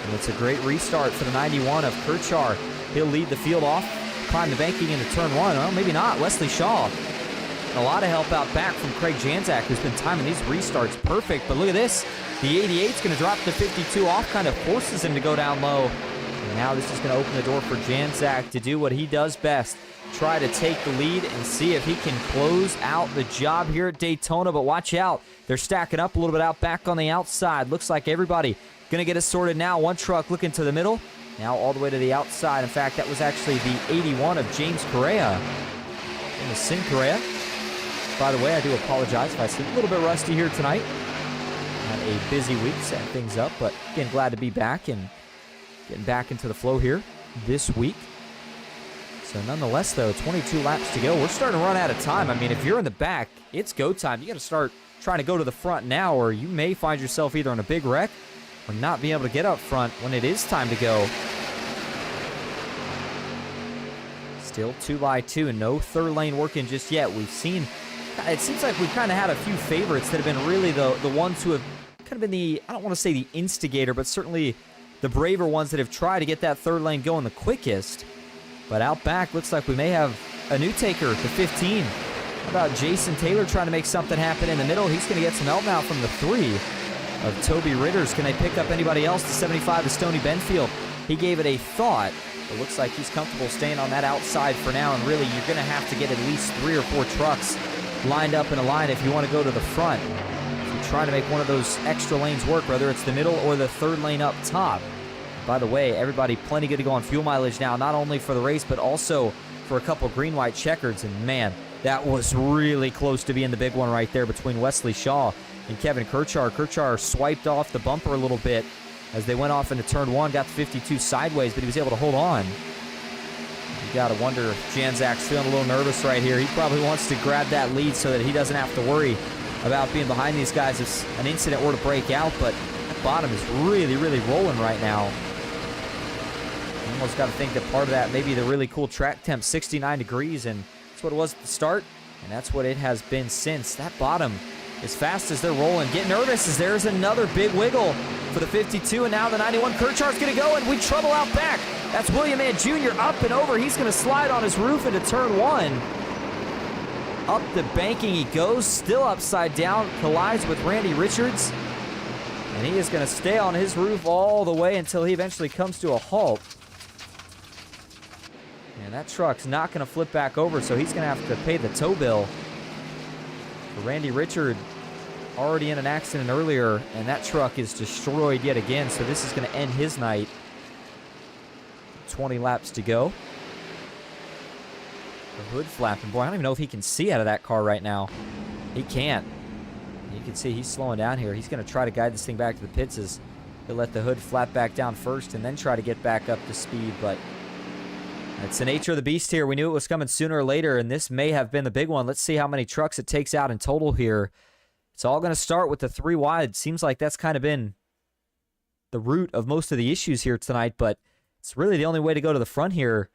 And it's a great restart for the 91 of Kirchar. He'll lead the field off, climb the banking into turn one. Well, maybe not. Wesley Shaw. And a lot of help out back from Craig Janzak, who's been timing these restarts perfect. But look at this. The 88's going to drop the 52 off, kind of forces him to go down low. And now this is going to open the door for Janzak to do what he does best. Try to take the lead and see if he can close out the job here at Daytona. But watch out. They're stacking up a little bit out back on the outside. Looks like everybody going to get it sorted now. One truck looking to the middle. Now all the way to the outside. In fact, that was actually the 81 of James Correa. And the Sin Correa. By the way, I do apologize if I seem a little bit rusty here tonight. Had a busy week setting things up. But again, glad to be back and getting back into the flow here this week. So nonetheless, though, 22 laps to go. We're starting to run out of time. I mean, if you're in the back, it's go time. You got to start trying to go to the front now, or you may find yourself either in a big wreck or not being able to get up front when it is time to go. Still 2x2 and no third lane working just yet. We've seen, it seems like we've kind of had a few favorites that have been really the ones who have kind of been the, I don't want to say the instigator, but certainly the braver ones that have tried to get that third lane going the quickest. But out back, looks like we may have a new taker, the 15. How about Jason Taylor trying to make something happen in the middle? He's going to get some help now from the 3 of Toby Ritters. Can they pick up anybody else? The 75 of Stoney Benfield. He gave it a thought. It looks like he's comfortable staying on that outside for now. And really, you're going to have to get at least 3 or 4 trucks lined up in a line if you want to go to the front. If you're trying to make one of those extra lanes work, whether it's the middle or the third lane up top. By the way, everybody plenty good to go on fuel mileage now, not only for the race, but also for a couple green-white checkers. And man, that was really close to being the big one right there between Wesley Shaw and Kevin Kirchar. Kirchar swiped off the bumper a little bit as they went off into turn one, got the 52 sideways, but he was able to hold on. You got to wonder if Janzak's feeling a little nervous right here. He probably wants to grab that lead so that he doesn't have to worry about being behind these guys if an incident were to break out, but that bottom is really, really rolling right now. You almost got to think that part of that may be the really cool track temp, 69 degrees, and that's what it was at the start, and that's what it has been since. That bottom, as fast as they're rolling, get nervous as there's another big wiggle for the 52, and now the 91. Kirchar's going to go, and we trouble out back. That's William Mann Jr. up and over. He's going to slide on his roof into turn 1. Up the banking he goes, still upside down, collides with Randy Richards. And he is going to stay on his roof all the way until he eventually comes to a halt. And that truck's not going to flip back over, so he's going to have to pay the tow bill. Randy Richard already in an accident earlier, and that truck is destroyed yet again, so this is going to end his night. 20 laps to go. The hood flapping. Boy, I don't even know if he can see out of that car right now. He can't. You can see he's slowing down here. He's going to try to guide this thing back to the pits as he'll let the hood flap back down first and then try to get back up to speed, but it's the nature of the beast here. We knew it was coming sooner or later, and this may have been the big one. Let's see how many trucks it takes out in total here. It's all going to start with the 3 wide. Seems like that's kind of been the root of most of the issues here tonight, but it's really the only way to go to the front here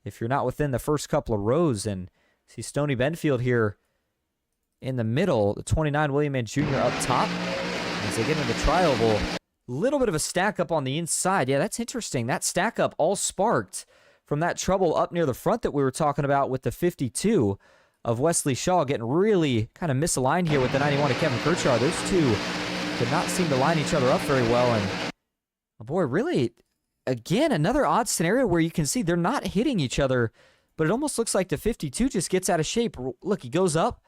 if you're not within the first couple of rows. And see Stoney Benfield here in the middle, the 29 William Mann Jr. up top. As they get into the tri-oval, a little bit of a stack up on the inside. Yeah, that's interesting. That stack up all sparked from that trouble up near the front that we were talking about with the 52 of Wesley Shaw getting really kind of misaligned here with the 91 of Kevin Kirchar. Those two could not seem to line each other up very well. And, oh boy, really, again, another odd scenario where you can see they're not hitting each other, but it almost looks like the 52 just gets out of shape. Look, he goes up,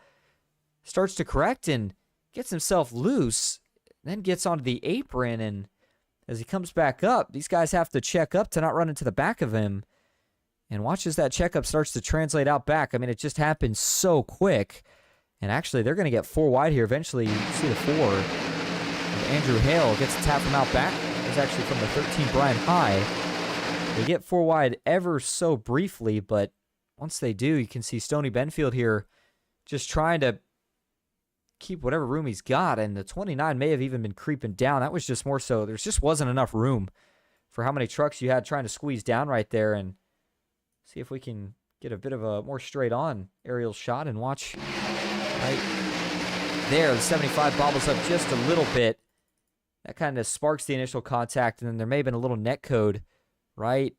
starts to correct, and gets himself loose, then gets onto the apron, and as he comes back up, these guys have to check up to not run into the back of him. And watch as that checkup starts to translate out back. I mean, it just happens so quick. And actually, they're going to get 4 wide here. Eventually, you see the 4. And Andrew Hale gets a tap from out back. It was actually from the 13, Brian High. They get 4 wide ever so briefly, but once they do, you can see Stoney Benfield here just trying to keep whatever room he's got. And the 29 may have even been creeping down. That was just more so. There just wasn't enough room for how many trucks you had trying to squeeze down right there. And see if we can get a bit of a more straight-on aerial shot and watch right there. The 75 bobbles up just a little bit. That kind of sparks the initial contact, and then there may have been a little net code right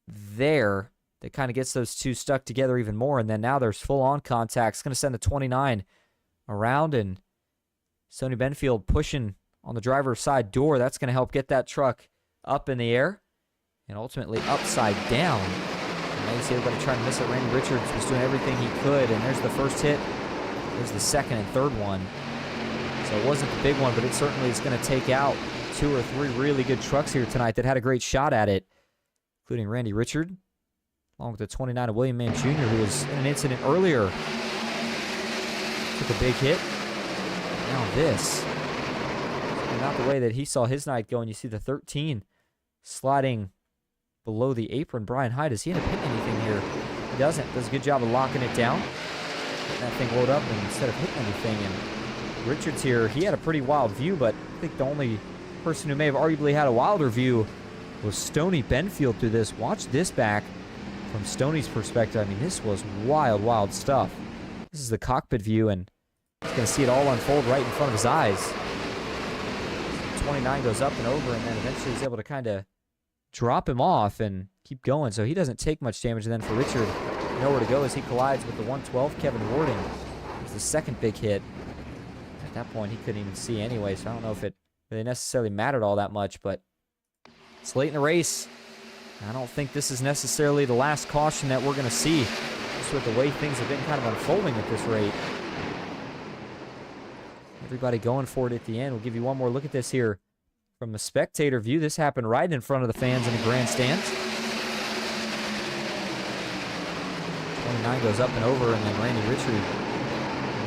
there that kind of gets those two stuck together even more, and then now there's full-on contact. It's going to send the 29 around, and Stoney Benfield pushing on the driver's side door. That's going to help get that truck up in the air and ultimately upside down. And now you see everybody trying to miss it. Randy Richards was doing everything he could, and there's the first hit. There's the second and third one. So it wasn't the big one, but it certainly is going to take out 2 or 3 really good trucks here tonight that had a great shot at it, including Randy Richard, along with the 29 of William Mann Jr., who was in an incident earlier. Took a big hit. Now this. Not the way that he saw his night going. You see the 13 sliding below the apron. Brian Hyde, does he end up hitting anything here? He doesn't. Does a good job of locking it down. Getting that thing loaded up and instead of hitting anything. And Richards here, he had a pretty wild view, but I think the only person who may have arguably had a wilder view was Stoney Benfield through this. Watch this back from Stoney's perspective. I mean, this was wild, wild stuff. This is the cockpit view, and he's going to see it all unfold right in front of his eyes. 29 goes up and over, and then eventually he's able to kind of drop him off and keep going, so he doesn't take much damage. And then for Richard, nowhere to go as he collides with the 112 Kevin Warden. It was the second big hit. At that point, he couldn't even see anyway, so I don't know if it really necessarily mattered all that much, but it's late in the race. I don't think this is necessarily the last caution that we're going to see, just with the way things have been kind of unfolding at this rate. Everybody going for it at the end. We'll give you one more look at this here from the spectator view. This happened right in front of the fans in the grandstands. 29 goes up and over, and then Randy Richard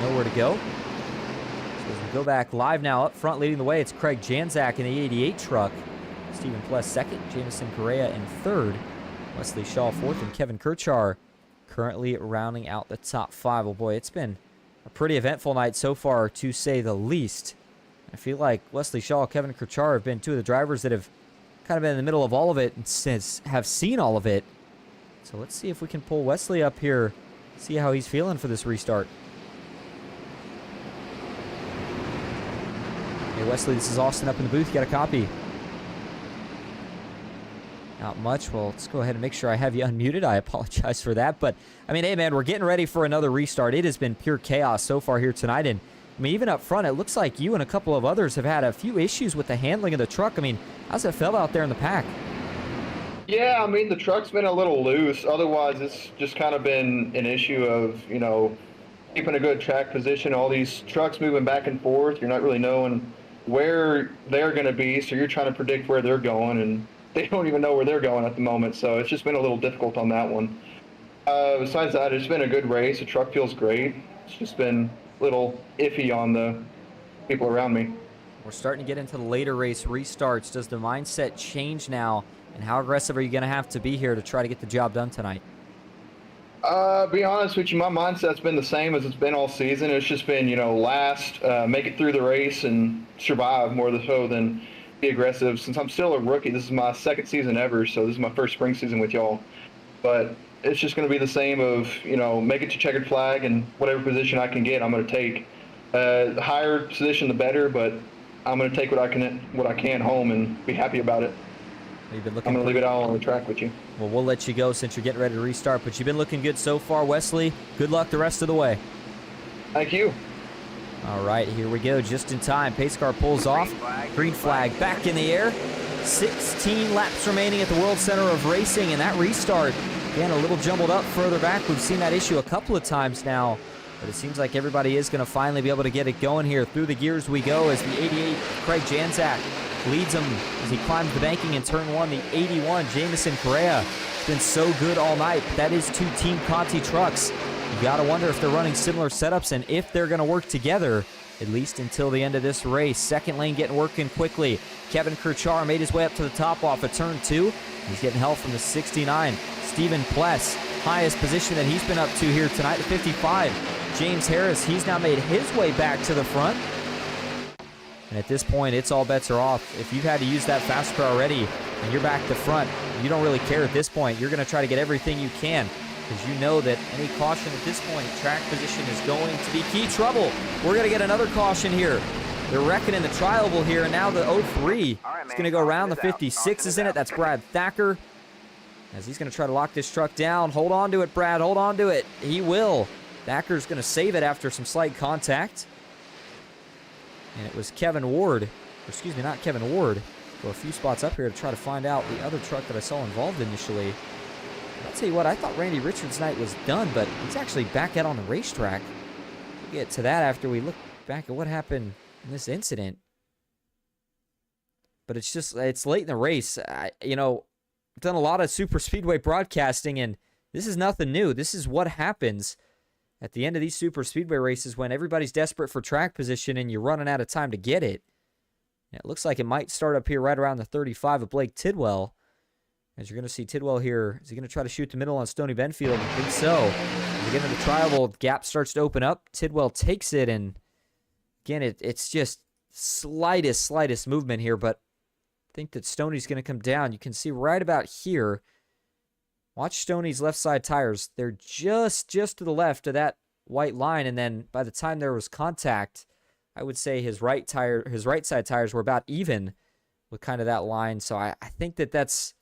nowhere to go. So as we go back live now, up front leading the way, it's Craig Janzak in the 88 truck. Stephen Pless second, Jamison Correa in third, Wesley Shaw fourth, and Kevin Kirchar currently rounding out the top 5. Oh boy, it's been a pretty eventful night so far, to say the least. I feel like Wesley Shaw, Kevin Kirchar have been two of the drivers that have kind of been in the middle of all of it and have seen all of it. So let's see if we can pull Wesley up here, see how he's feeling for this restart. Hey, Wesley, this is Austin up in the booth. You got a copy? Not much. Well, let's go ahead and make sure I have you unmuted. I apologize for that. But, I mean, hey, man, we're getting ready for another restart. It has been pure chaos so far here tonight. And, I mean, even up front, it looks like you and a couple of others have had a few issues with the handling of the truck. I mean, how's it felt out there in the pack? Yeah, I mean, the truck's been a little loose. Otherwise, it's just kind of been an issue of, you know, keeping a good track position. All these trucks moving back and forth. You're not really knowing where they're going to be, so you're trying to predict where they're going, and they don't even know where they're going at the moment. So it's just been a little difficult on that one. Besides that, it's been a good race. The truck feels great. It's just been a little iffy on the people around me. We're starting to get into the later race restarts. Does the mindset change now? And how aggressive are you going to have to be here to try to get the job done tonight? Be honest with you, my mindset's been the same as it's been all season. It's just been, you know, last, make it through the race and survive more so than be aggressive. Since I'm still a rookie, this is my second season ever, so this is my first spring season with y'all. But it's just going to be the same of, you know, make it to checkered flag, and whatever position I can get, I'm going to take. The higher position, the better, but I'm going to take what I can home and be happy about it. You've been looking I'm going to leave it all on the track with you. Well, we'll let you go since you're getting ready to restart, but you've been looking good so far, Wesley. Good luck the rest of the way. Thank you. All right, here we go, just in time. Pace car pulls off. Green flag back in the air. 16 laps remaining at the World Center of Racing, and that restart, again, a little jumbled up further back. We've seen that issue a couple of times now, but it seems like everybody is going to finally be able to get it going here. Through the gears we go as the 88 Craig Janzak leads him as he climbs the banking in turn one. The 81 Jamison Correa has been so good all night, but that is two Team Conti trucks. You got to wonder if they're running similar setups and if they're going to work together, at least until the end of this race. Second lane getting working quickly. Kevin Kirchar made his way up to the top off of turn two. He's getting help from the 69. Stephen Pless, highest position that he's been up to here tonight, the 55. James Harris, he's now made his way back to the front. And at this point, it's all bets are off. If you've had to use that fast car already and you're back to front, you don't really care at this point. You're going to try to get everything you can because you know that any caution at this point, track position is going to be key trouble. We're going to get another caution here. They're reckoning the triable here, and now the 03 is going to go around. The 56 is in it. That's Brad Thacker as he's going to try to lock this truck down. Hold on to it, Brad. Hold on to it. He will. Thacker's going to save it after some slight contact. And it was Kevin Ward, or excuse me, not Kevin Ward, for a few spots up here to try to find out the other truck that I saw involved initially. I'll tell you what, I thought Randy Richards' night was done, but he's actually back out on the racetrack. We'll get to that after we look back at what happened in this incident. But it's just, it's late in the race. I've done a lot of super speedway broadcasting, and this is nothing new. This is what happens at the end of these super speedway races when everybody's desperate for track position and you're running out of time to get it. And it looks like it might start up here right around the 35 of Blake Tidwell. As you're going to see Tidwell here, is he going to try to shoot the middle on Stoney Benfield? I think so. As we get into the trial, the gap starts to open up. Tidwell takes it, and again, it's just slightest movement here, but I think that Stoney's going to come down. You can see right about here. Watch Stoney's left side tires. They're just to the left of that white line, and then by the time there was contact, I would say his right side tires were about even with kind of that line. So I think that that's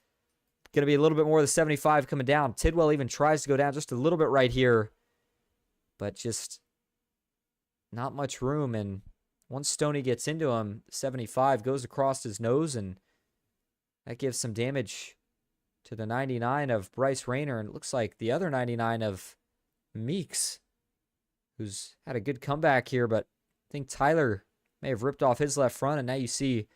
going to be a little bit more of the 75 coming down. Tidwell even tries to go down just a little bit right here, but just not much room. And once Stoney gets into him, 75 goes across his nose, and that gives some damage to the 99 of Bryce Rayner, and it looks like the other 99 of Meeks, who's had a good comeback here, but I think Tyler may have ripped off his left front, and now you see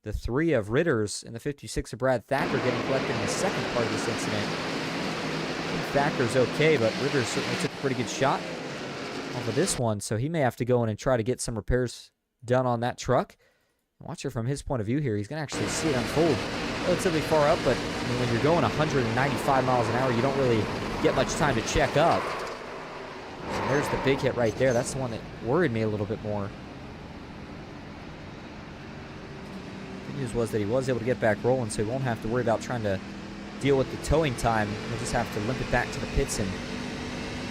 the 3 of Ritters and the 56 of Brad Thacker getting collected in the second part of this incident. I think Thacker's okay, but Ritters certainly took a pretty good shot off of this one, so he may have to go in and try to get some repairs done on that truck. Watch it from his point of view here. He's going to actually see it unfold relatively far up, but I mean, when you're going 195 miles an hour, you don't really get much time to check up. And there's the big hit right there. That's the one that worried me a little bit more. Good news was that he was able to get back rolling, so he won't have to worry about trying to deal with the towing time. He'll just have to limp it back to the pits and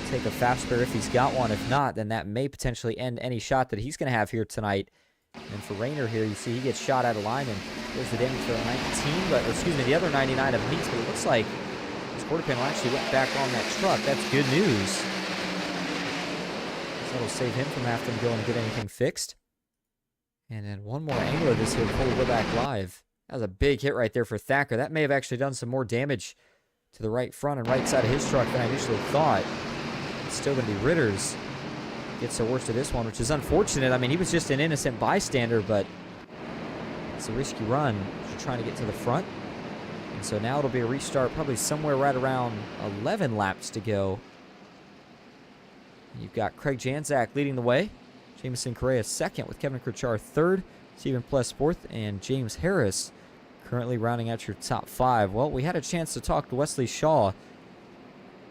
take a fast spare if he's got one. If not, then that may potentially end any shot that he's going to have here tonight. And for Rayner here, you see he gets shot out of line and goes the damage for the 19, but, or excuse me, the other 99 of Meeks, but it looks like his quarter panel actually went back on that truck. That's good news. So that'll save him from having to go and get anything fixed. And then one more angle of this here before we go back live. That was a big hit right there for Thacker. That may have actually done some more damage to the right front and right side of his truck than I initially thought. It's still going to be Ritter's. Gets the worst of this one, which is unfortunate. I mean, he was just an innocent bystander, but it's a risky run. You're trying to get to the front. And so now it'll be a restart, probably somewhere right around 11 laps to go. And you've got Craig Janzak leading the way. Jameson Correa second, with Kevin Kirchar third. Stephen Pless fourth, and James Harris currently rounding out your top 5. Well, we had a chance to talk to Wesley Shaw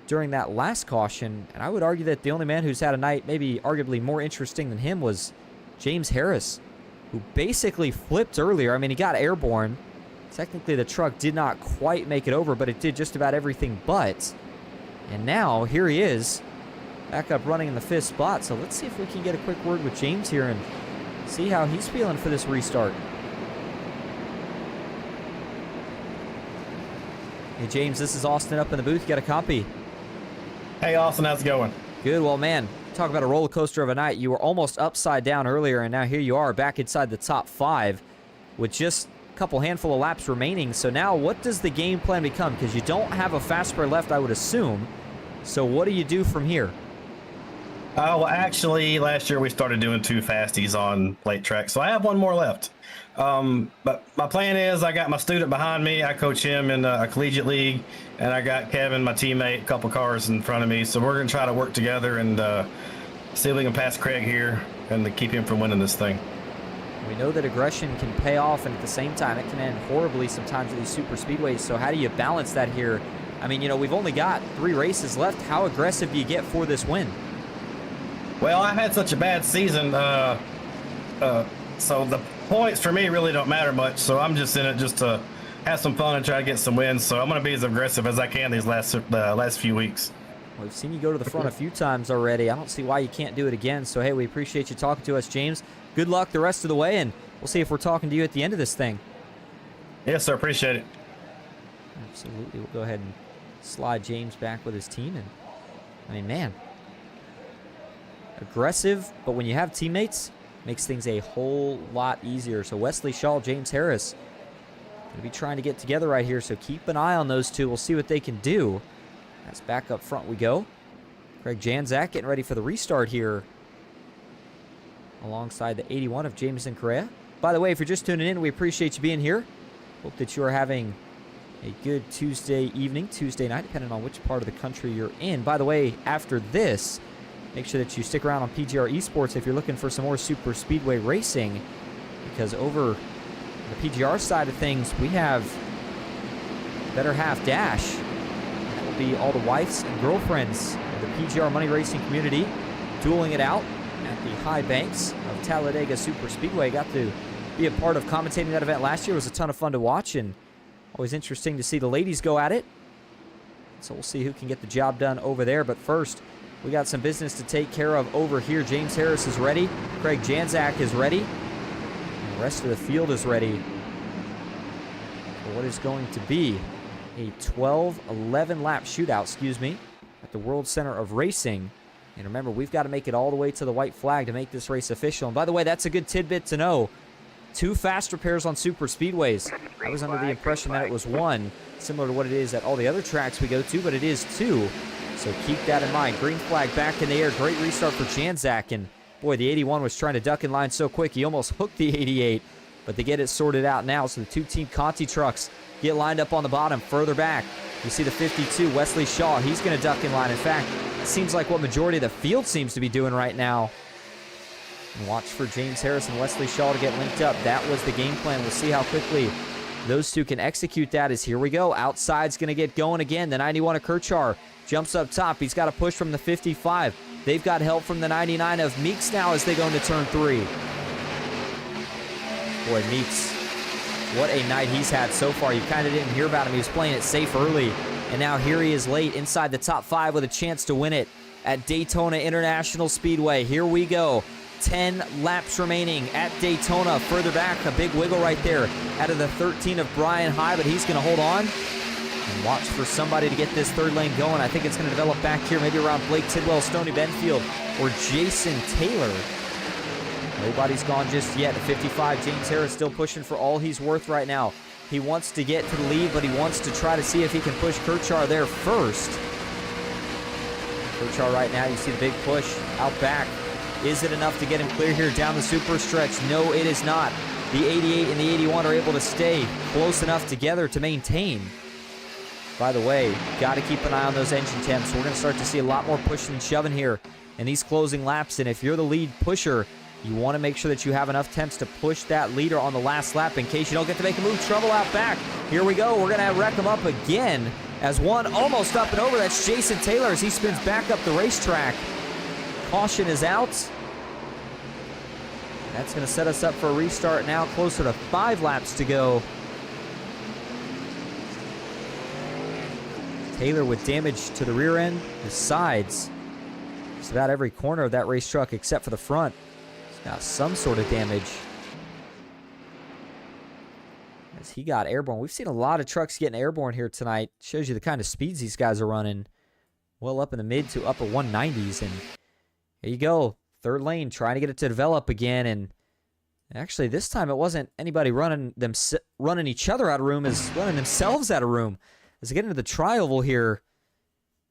during that last caution, and I would argue that the only man who's had a night maybe arguably more interesting than him was James Harris, who basically flipped earlier. I mean, he got airborne. Technically, the truck did not quite make it over, but it did just about everything but. And now, here he is, back up running in the 5th spot. So let's see if we can get a quick word with James here and see how he's feeling for this restart. Hey, James, this is Austin up in the booth. You got a copy? Hey, Austin, how's it going? Good. Well, man, talk about a roller coaster of a night. You were almost upside down earlier, and now here you are back inside the top 5 with just a couple handful of laps remaining. So now what does the game plan become? Because you don't have a fast spare left, I would assume. So what do you do from here? Well, actually, last year we started doing 2 fasties on plate track, so I have one more left. But my plan is I got my student behind me. I coach him in a collegiate league, and I got Kevin, my teammate, a couple cars in front of me. So we're going to try to work together and see if we can pass Craig here and to keep him from winning this thing. We know that aggression can pay off, and at the same time, it can end horribly sometimes at these super speedways. So how do you balance that here? I mean, you know, we've only got 3 races left. How aggressive do you get for this win? Well, I had such a bad season, so the points for me really don't matter much. So I'm just in it just to have some fun and try to get some wins. So I'm going to be as aggressive as I can these last few weeks. Well, we've seen you go to the front a few times already. I don't see why you can't do it again. So, hey, we appreciate you talking to us, James. Good luck the rest of the way, and we'll see if we're talking to you at the end of this thing. Yes, sir. Appreciate it. Absolutely. We'll go ahead and slide James back with his team. And I mean, man, aggressive, but when you have teammates, makes things a whole lot easier. So Wesley Shaw, James Harris, going to be trying to get together right here. So keep an eye on those two. We'll see what they can do. As back up front we go. Craig Janzak getting ready for the restart here, alongside the 81 of Jameson Correa. By the way, if you're just tuning in, we appreciate you being here. Hope that you are having a good Tuesday evening, Tuesday night, depending on which part of the country you're in. By the way, after this, make sure that you stick around on PGR eSports if you're looking for some more super speedway racing, because over the PGR side of things, we have Better Half Dash. That will be all the wives and girlfriends of the PGR money racing community dueling it out at the high banks of Talladega Super Speedway. Got to be a part of commentating that event last year. It was a ton of fun to watch, and always interesting to see the ladies go at it. So we'll see who can get the job done over there. But first, we got some business to take care of over here. James Harris is ready. Craig Janzak is ready. And the rest of the field is ready for what is going to be a 11 lap shootout, at the World Center of Racing. And remember, we've got to make it all the way to the white flag to make this race official. And by the way, that's a good tidbit to know. 2 faster pairs on super speedways. I was under the impression that it was 1, similar to what it is at all the other tracks we go to, but it is 2. So keep that in mind. Green flag back in the air. Great restart for Janzak. And boy, the 81 was trying to duck in line so quick, he almost hooked the 88. But they get it sorted out now. So the 2 Team Conti trucks get lined up on the bottom. Further back, you see the 52, Wesley Shaw. He's going to duck in line. In fact, it seems like what majority of the field seems to be doing right now. And watch for James Harris and Wesley Shaw to get linked up. That was the game plan. We'll see how quickly those two can execute that. As here we go. Outside's going to get going again. The 91 of Kirchar jumps up top. He's got a push from the 55. They've got help from the 99 of Meeks now as they go into turn 3. Boy, Meeks What a night he's had so far. You kind of didn't hear about him. He was playing it safe early, and now here he is late inside the top 5 with a chance to win it at Daytona International Speedway. Here we go. 10 laps remaining at Daytona. Further back, a big wiggle right there out of the 13 of Brian High, but he's going to hold on and watch for somebody to get this third lane going. I think it's going to develop back here, maybe around Blake Tidwell, Stoney Benfield, or Jason Taylor. Nobody's gone just yet. The 55, James Harris, still pushing for all he's worth right now. He wants to get to the lead, but he wants to try to see if he can push Kirchar there first. Kirchar right now, you see the big push out back. Is it enough to get him clear here down the super stretch? No, it is not. The 88 and the 81 are able to stay close enough together to maintain. By the way, got to keep an eye on those engine temps. We're going to start to see a lot more pushing and shoving here in these closing laps. And if you're the lead pusher, you want to make sure that you have enough temps to push that leader on the last lap in case you don't get to make a move. Trouble out back. Here we go. We're going to wreck him up again as one almost up and over. That's Jason Taylor as he spins back up the racetrack. Caution is out. That's going to set us up for a restart now, closer to 5 laps to go. Taylor with damage to the rear end, the sides. Just about every corner of that race truck except for the front. Got some sort of damage as he got airborne. We've seen a lot of trucks getting airborne here tonight. Shows you the kind of speeds these guys are running. Well up in the mid to upper 190s. And here you go. Third lane, trying to get it to develop again. And actually, this time it wasn't anybody running each other out of room, as running themselves out of room. As they get into the tri-oval here,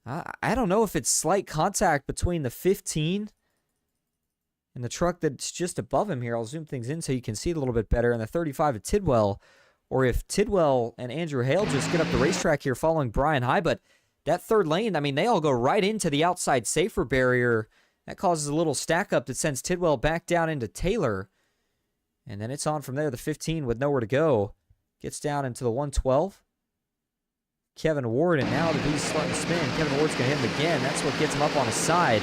I don't know if it's slight contact between the 15 and the truck that's just above him here. I'll zoom things in so you can see it a little bit better. And the 35 of Tidwell, or if Tidwell and Andrew Hale just get up the racetrack here following Brian High. But that third lane, I mean, they all go right into the outside safer barrier. That causes a little stack up that sends Tidwell back down into Taylor. And then it's on from there. The 15 with nowhere to go gets down into the 112. Kevin Ward, and now that he's starting to spin, Kevin Ward's going to hit him again. That's what gets him up on his side.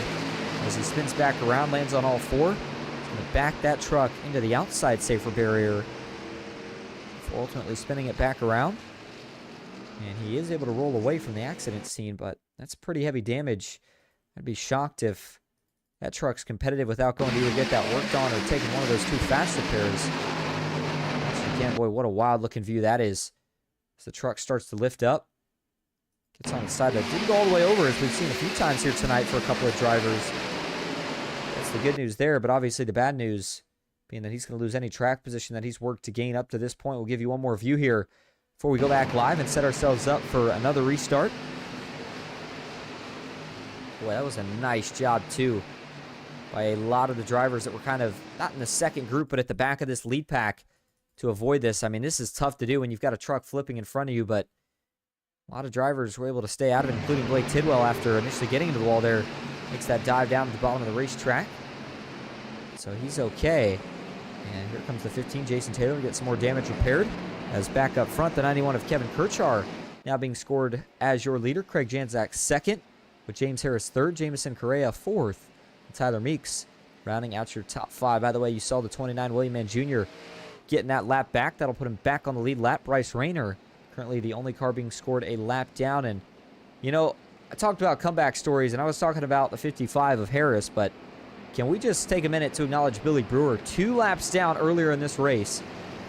As he spins back around, lands on all 4. He's going to back that truck into the outside safer barrier before ultimately spinning it back around. And he is able to roll away from the accident scene, but that's pretty heavy damage. I'd be shocked if that truck's competitive without going to either get that worked on or taking one of those 2 fast repairs. Once again, boy, what a wild-looking view that is. As the truck starts to lift up. Gets on the side that didn't go all the way over, as we've seen a few times here tonight for a couple of drivers. That's the good news there, but obviously the bad news being that he's going to lose any track position that he's worked to gain up to this point. We'll give you one more view here before we go back live and set ourselves up for another restart. Boy, that was a nice job, too, by a lot of the drivers that were kind of not in the second group, but at the back of this lead pack to avoid this. I mean, this is tough to do when you've got a truck flipping in front of you, but a lot of drivers were able to stay out of it, including Blake Tidwell after initially getting into the wall there. Makes that dive down to the bottom of the racetrack. So he's okay. And here comes the 15, Jason Taylor, to get some more damage repaired. As back up front, the 91 of Kevin Kirchar now being scored as your leader. Craig Janczak second, with James Harris third, Jamison Correa fourth, and Tyler Meeks rounding out your top 5. By the way, you saw the 29 William Mann Jr. getting that lap back. That'll put him back on the lead lap. Bryce Rayner, currently the only car being scored a lap down. And, you know, I talked about comeback stories, and I was talking about the 55 of Harris, but can we just take a minute to acknowledge Billy Brewer? 2 laps down earlier in this race,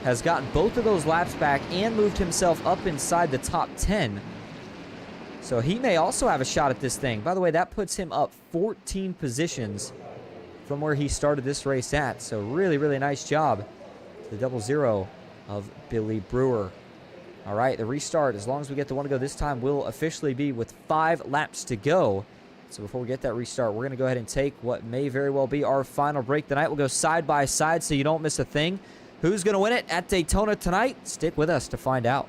has gotten both of those laps back and moved himself up inside the top 10. So he may also have a shot at this thing. By the way, that puts him up 14 positions from where he started this race at. So really, really nice job to the 00 of Billy Brewer. All right, the restart, as long as we get the one to go this time, will officially be with 5 laps to go. So before we get that restart, we're going to go ahead and take what may very well be our final break tonight. We'll go side by side so you don't miss a thing. Who's going to win it at Daytona tonight? Stick with us to find out.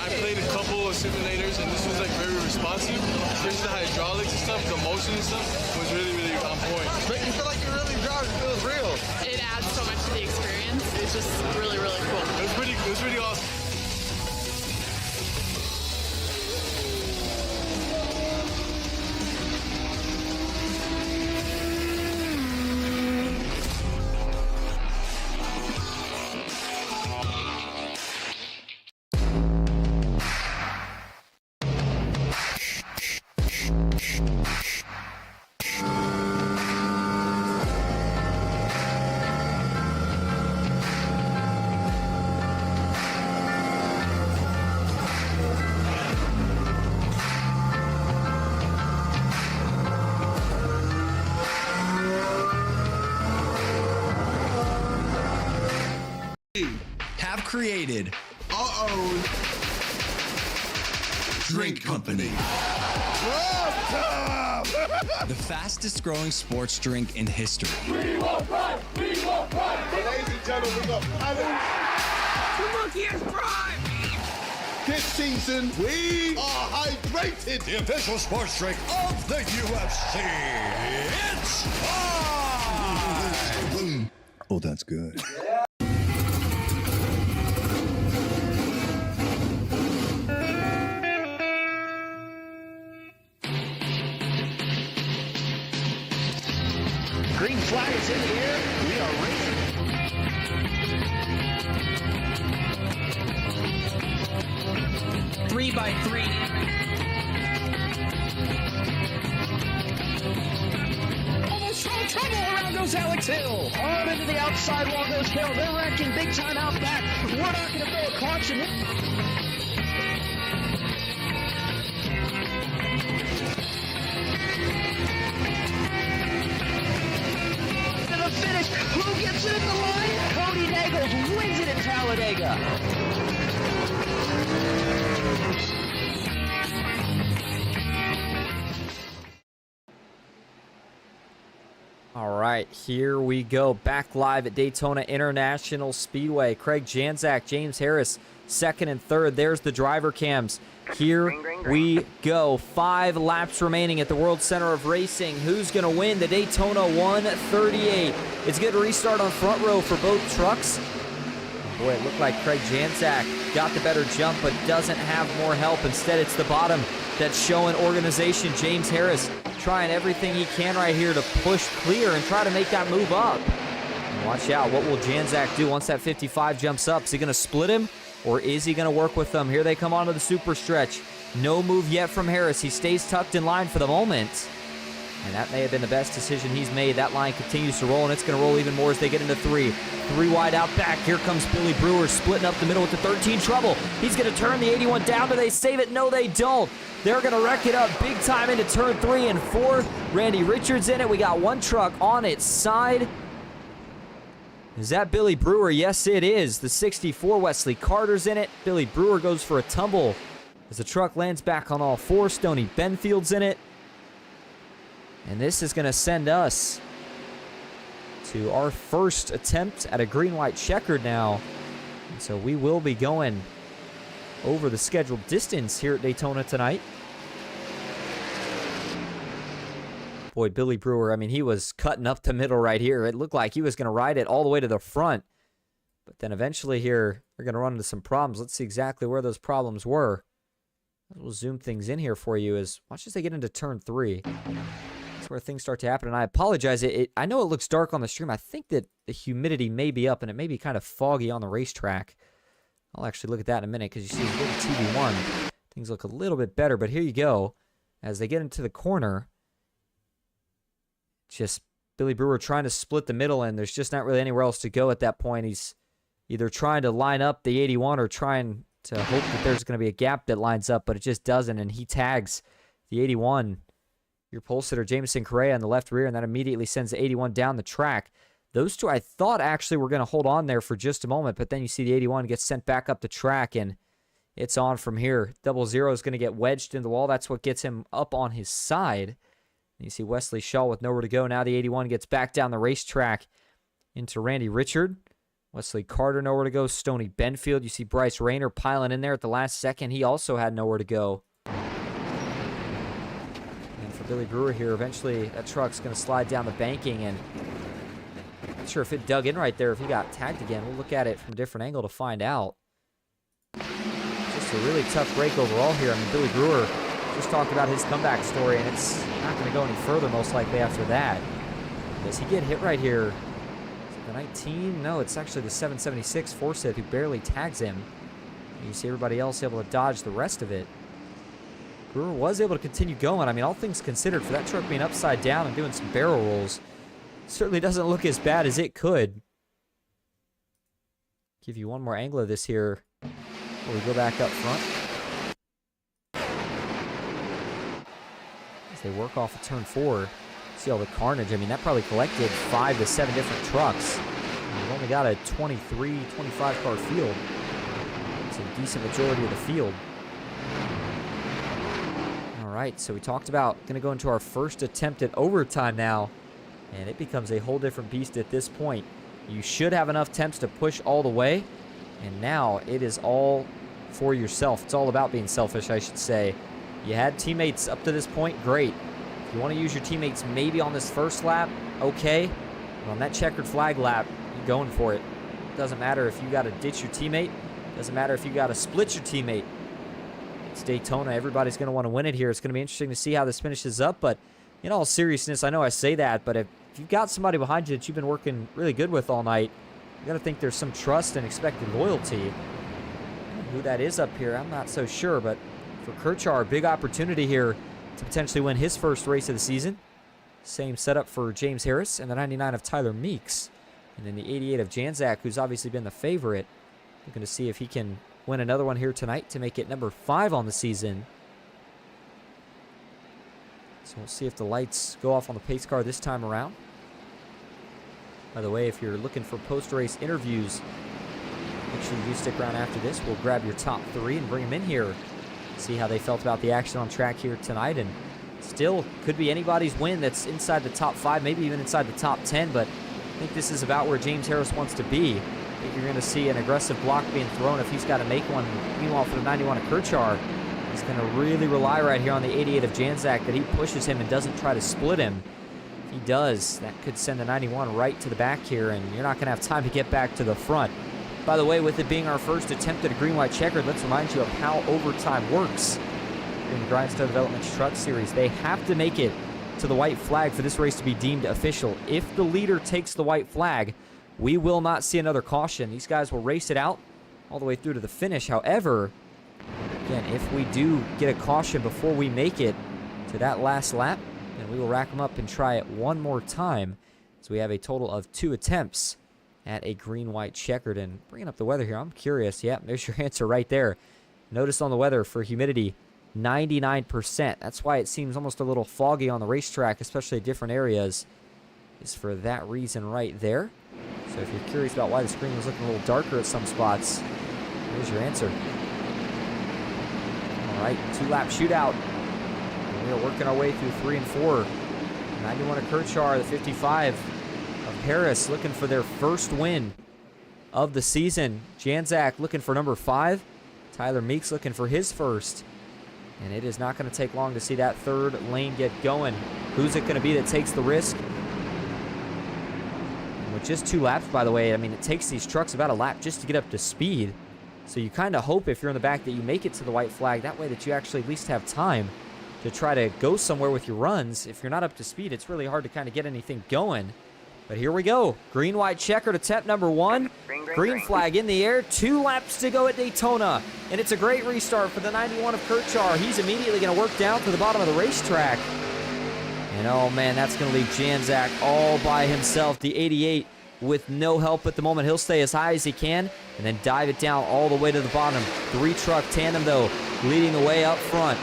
I played a couple of simulators, and this was like very responsive. Especially the hydraulics and stuff, the motion and stuff was really, really on point. Make you feel like you're really driving. It feels real. It adds so much to the experience. It's just really, really cool. It was pretty awesome. Have created our own drink company. The fastest growing sports drink in history. We will run! We will run! Ladies and gentlemen, the The monkey has prime! this season, we are hydrated. The official sports drink of the UFC. It's time! Oh, that's good. Green flag is in the air. We are racing. Three by three. Almost no trouble. Around goes Alex Hill. Hard into the outside wall goes Hill. They're wrecking big time out back. We're not going to throw a caution. Finish. Who gets it in the line? Cody Nagels wins it in Talladega. All right, here we go. Back live at Daytona International Speedway. Craig Janzak, James Harris, second and third. There's the driver cams. Here we go. 5 laps remaining at the World Center of Racing. Who's going to win the Daytona 138? It's good to restart on front row for both trucks. Boy, it looked like Craig Janzak got the better jump, but doesn't have more help. Instead, it's the bottom that's showing organization. James Harris trying everything he can right here to push clear and try to make that move up. And watch out. What will Janzak do once that 55 jumps up? Is he going to split him? Or is he going to work with them? Here they come onto the super stretch. No move yet from Harris. He stays tucked in line for the moment. And that may have been the best decision he's made. That line continues to roll, and it's going to roll even more as they get into 3. 3 wide out back. Here comes Billy Brewer splitting up the middle with the 13 trouble. He's going to turn the 81 down. Do they save it? No, they don't. They're going to wreck it up big time into turn 3 and 4. Randy Richards in it. We got one truck on its side. Is that Billy Brewer? Yes, it is. The 64, Wesley Carter's in it. Billy Brewer goes for a tumble as the truck lands back on all 4. Stoney Benfield's in it. And this is going to send us to our first attempt at a green-white checkered now. And so we will be going over the scheduled distance here at Daytona tonight. Boy, Billy Brewer, I mean, he was cutting up the middle right here. It looked like he was going to ride it all the way to the front. But then eventually here, they're going to run into some problems. Let's see exactly where those problems were. We'll zoom things in here for you as watch as they get into turn 3. That's where things start to happen. And I apologize. I know it looks dark on the stream. I think that the humidity may be up and it may be kind of foggy on the racetrack. I'll actually look at that in a minute because you see little TV1. Things look a little bit better. But here you go. As they get into the corner, just Billy Brewer trying to split the middle, and there's just not really anywhere else to go at that point. He's either trying to line up the 81 or trying to hope that there's going to be a gap that lines up, but it just doesn't, and he tags the 81. Your pole sitter, Jameson Correa, in the left rear, and that immediately sends the 81 down the track. Those two I thought actually were going to hold on there for just a moment, but then you see the 81 gets sent back up the track, and it's on from here. 00 is going to get wedged into the wall. That's what gets him up on his side. And you see Wesley Shaw with nowhere to go. Now the 81 gets back down the racetrack into Randy Richard. Wesley Carter nowhere to go. Stoney Benfield. You see Bryce Rayner piling in there at the last second. He also had nowhere to go. And for Billy Brewer here, eventually that truck's going to slide down the banking, and not sure if it dug in right there, if he got tagged again. We'll look at it from a different angle to find out. Just a really tough break overall here. I mean, Billy Brewer just talked about his comeback story, and it's not going to go any further most likely after that. Does he get hit right here? Is it the 19? No, it's actually the 776 Forsyth who barely tags him. And you see everybody else able to dodge the rest of it. Brewer was able to continue going. I mean, all things considered, for that truck being upside down and doing some barrel rolls, certainly doesn't look as bad as it could. Give you one more angle of this here before we go back up front. As they work off of turn 4, see all the carnage. I mean, that probably collected 5 to 7 different trucks. And we've only got a 23, 25 car field. It's a decent majority of the field. All right, so we talked about going to go into our first attempt at overtime now, and it becomes a whole different beast at this point. You should have enough attempts to push all the way, and now it is all for yourself. It's all about being selfish, I should say. You had teammates up to this point, great. If you want to use your teammates maybe on this first lap, okay. But on that checkered flag lap, you're going for it. It doesn't matter if you got to ditch your teammate. It doesn't matter if you got to split your teammate. It's Daytona. Everybody's going to want to win it here. It's going to be interesting to see how this finishes up. But in all seriousness, I know I say that, but if you've got somebody behind you that you've been working really good with all night, you got to think there's some trust and expected loyalty. Who that is up here, I'm not so sure. But for Kirchar, big opportunity here to potentially win his first race of the season. Same setup for James Harris and the 99 of Tyler Meeks. And then the 88 of Janzak, who's obviously been the favorite. Looking to see if he can win another one here tonight to make it number 5 on the season. So we'll see if the lights go off on the pace car this time around. By the way, if you're looking for post-race interviews, make sure you do stick around after this. We'll grab your top 3 and bring them in here. See how they felt about the action on track here tonight. And still could be anybody's win that's inside the top 5, maybe even inside the top 10. But I think this is about where James Harris wants to be. I think you're going to see an aggressive block being thrown if he's got to make one. Meanwhile, for the 91 of Kirchar, he's going to really rely right here on the 88 of Janzak that he pushes him and doesn't try to split him. If he does, that could send the 91 right to the back here, and you're not going to have time to get back to the front. By the way, with it being our first attempt at a green-white checkered, let's remind you of how overtime works in the Grindstone Developments Truck Series. They have to make it to the white flag for this race to be deemed official. If the leader takes the white flag, we will not see another caution. These guys will race it out all the way through to the finish. However, again, if we do get a caution before we make it to that last lap, then we will rack them up and try it one more time. So we have a total of 2 attempts at a green-white checkered. And bringing up the weather here, I'm curious. Yeah, there's your answer right there. Notice on the weather for humidity, 99%. That's why it seems almost a little foggy on the racetrack, especially at different areas, is for that reason right there. So if you're curious about why the screen was looking a little darker at some spots, there's your answer. All right, 2-lap shootout. And we are working our way through 3 and 4. 91 of Kirchar, the 55 of Harris looking for their first win of the season. Janzak looking for number 5. Tyler Meeks looking for his first. And it is not going to take long to see that third lane get going. Who's it going to be that takes the risk? And with just 2 laps, by the way, I mean, it takes these trucks about a lap just to get up to speed. So you kind of hope if you're in the back that you make it to the white flag. That way that you actually at least have time to try to go somewhere with your runs. If you're not up to speed, it's really hard to kind of get anything going. But here we go. Green-white checkered attempt number 1. Green flag in the air. 2 laps to go at Daytona. And it's a great restart for the 91 of Kirchar. He's immediately going to work down to the bottom of the racetrack. And oh man, that's going to leave Janzak all by himself. The 88 with no help at the moment. He'll stay as high as he can and then dive it down all the way to the bottom. 3-truck tandem though, leading the way up front.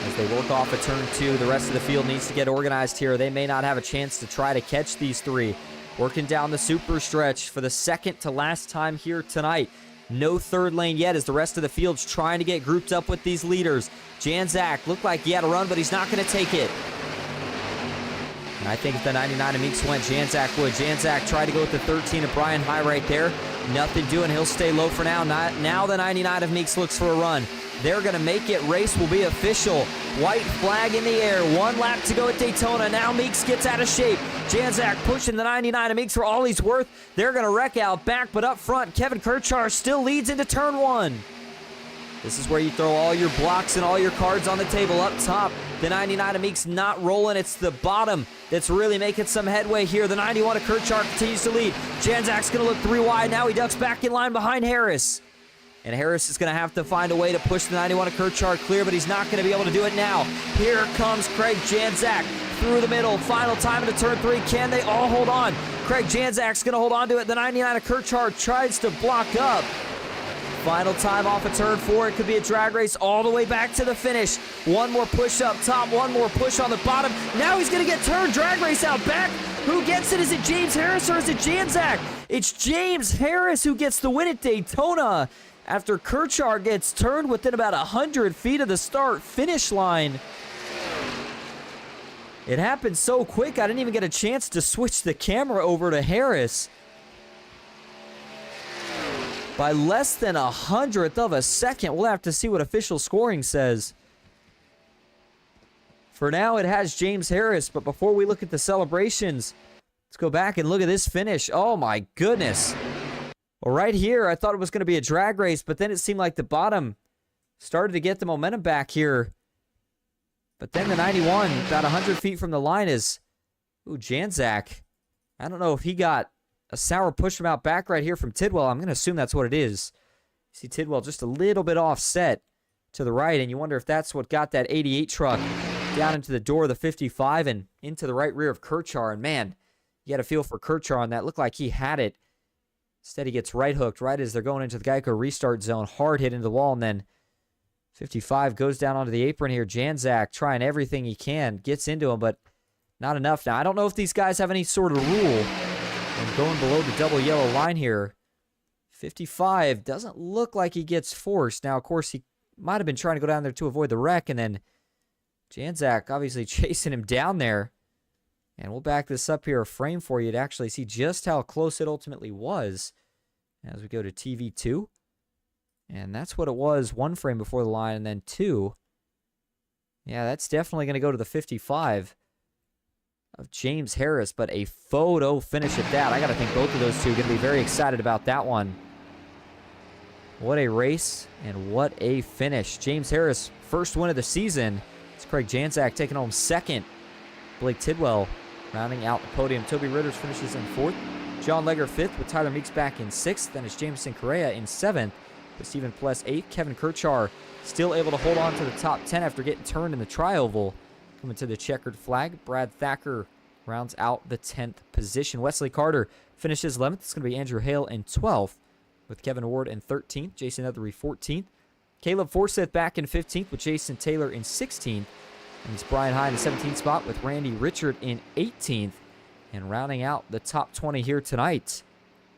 As they work off of turn 2, the rest of the field needs to get organized here. They may not have a chance to try to catch these 3. Working down the super stretch for the second to last time here tonight. No third lane yet as the rest of the field's trying to get grouped up with these leaders. Janzak looked like he had a run, but he's not going to take it. And I think if the 99 of Meeks went, Janzak would. Janzak tried to go with the 13 of Brian High right there. Nothing doing. He'll stay low for now. Now the 99 of Meeks looks for a run. They're going to make it. Race will be official. White flag in the air. 1 lap to go at Daytona. Now Meeks gets out of shape. Janzak pushing the 99 of Meeks for all he's worth. They're going to wreck out back, but up front, Kevin Kirchar still leads into turn 1. This is where you throw all your blocks and all your cards on the table. Up top, the 99 of Meeks not rolling. It's the bottom that's really making some headway here. The 91 of Kirchar continues to lead. Janzak's going to look 3 wide. Now he ducks back in line behind Harris. And Harris is going to have to find a way to push the 91 of Kirchar clear, but he's not going to be able to do it now. Here comes Craig Janzak through the middle. Final time into turn 3. Can they all hold on? Craig Janzak's going to hold on to it. The 99 of Kirchar tries to block up. Final time off of turn 4. It could be a drag race all the way back to the finish. One more push up top, one more push on the bottom. Now he's going to get turned. Drag race out back. Who gets it? Is it James Harris or is it Janzak? It's James Harris who gets the win at Daytona after Kirchar gets turned within about 100 feet of the start finish line. It happened so quick, I didn't even get a chance to switch the camera over to Harris. By less than 100th of a second. We'll have to see what official scoring says. For now, it has James Harris, but before we look at the celebrations, let's go back and look at this finish. Oh my goodness. Well, right here, I thought it was going to be a drag race, but then it seemed like the bottom started to get the momentum back here. But then the 91, about 100 feet from the line is, ooh, Janzak. I don't know if he got a sour push from out back right here from Tidwell. I'm going to assume that's what it is. You see Tidwell just a little bit offset to the right, and you wonder if that's what got that 88 truck down into the door of the 55 and into the right rear of Kirchar. And man, you got a feel for Kirchar on that. Looked like he had it. Instead, he gets right hooked right as they're going into the Geico restart zone. Hard hit into the wall, and then 55 goes down onto the apron here. Janzak trying everything he can. Gets into him, but not enough. Now, I don't know if these guys have any sort of rule. And going below the double yellow line here, 55 doesn't look like he gets forced. Now, of course, he might have been trying to go down there to avoid the wreck, and then Janzak obviously chasing him down there. And we'll back this up here a frame for you to actually see just how close it ultimately was as we go to TV2. And that's what it was, 1 frame before the line, and then 2. Yeah, that's definitely going to go to the 55 of James Harris, but a photo finish at that. I got to think both of those two are going to be very excited about that one. What a race and what a finish. James Harris, first win of the season. It's Craig Janzak taking home 2nd. Blake Tidwell rounding out the podium. Toby Ritters finishes in 4th. John Legger 5th with Tyler Meeks back in 6th. Then it's Jameson Correa in 7th with Stephen Pless 8th. Kevin Kirchar still able to hold on to the top 10 after getting turned in the tri-oval. Coming to the checkered flag, Brad Thacker rounds out the 10th position. Wesley Carter finishes 11th. It's going to be Andrew Hale in 12th with Kevin Ward in 13th. Jason Ethery 14th. Caleb Forsyth back in 15th with Jason Taylor in 16th. And it's Brian High in the 17th spot with Randy Richard in 18th. And rounding out the top 20 here tonight.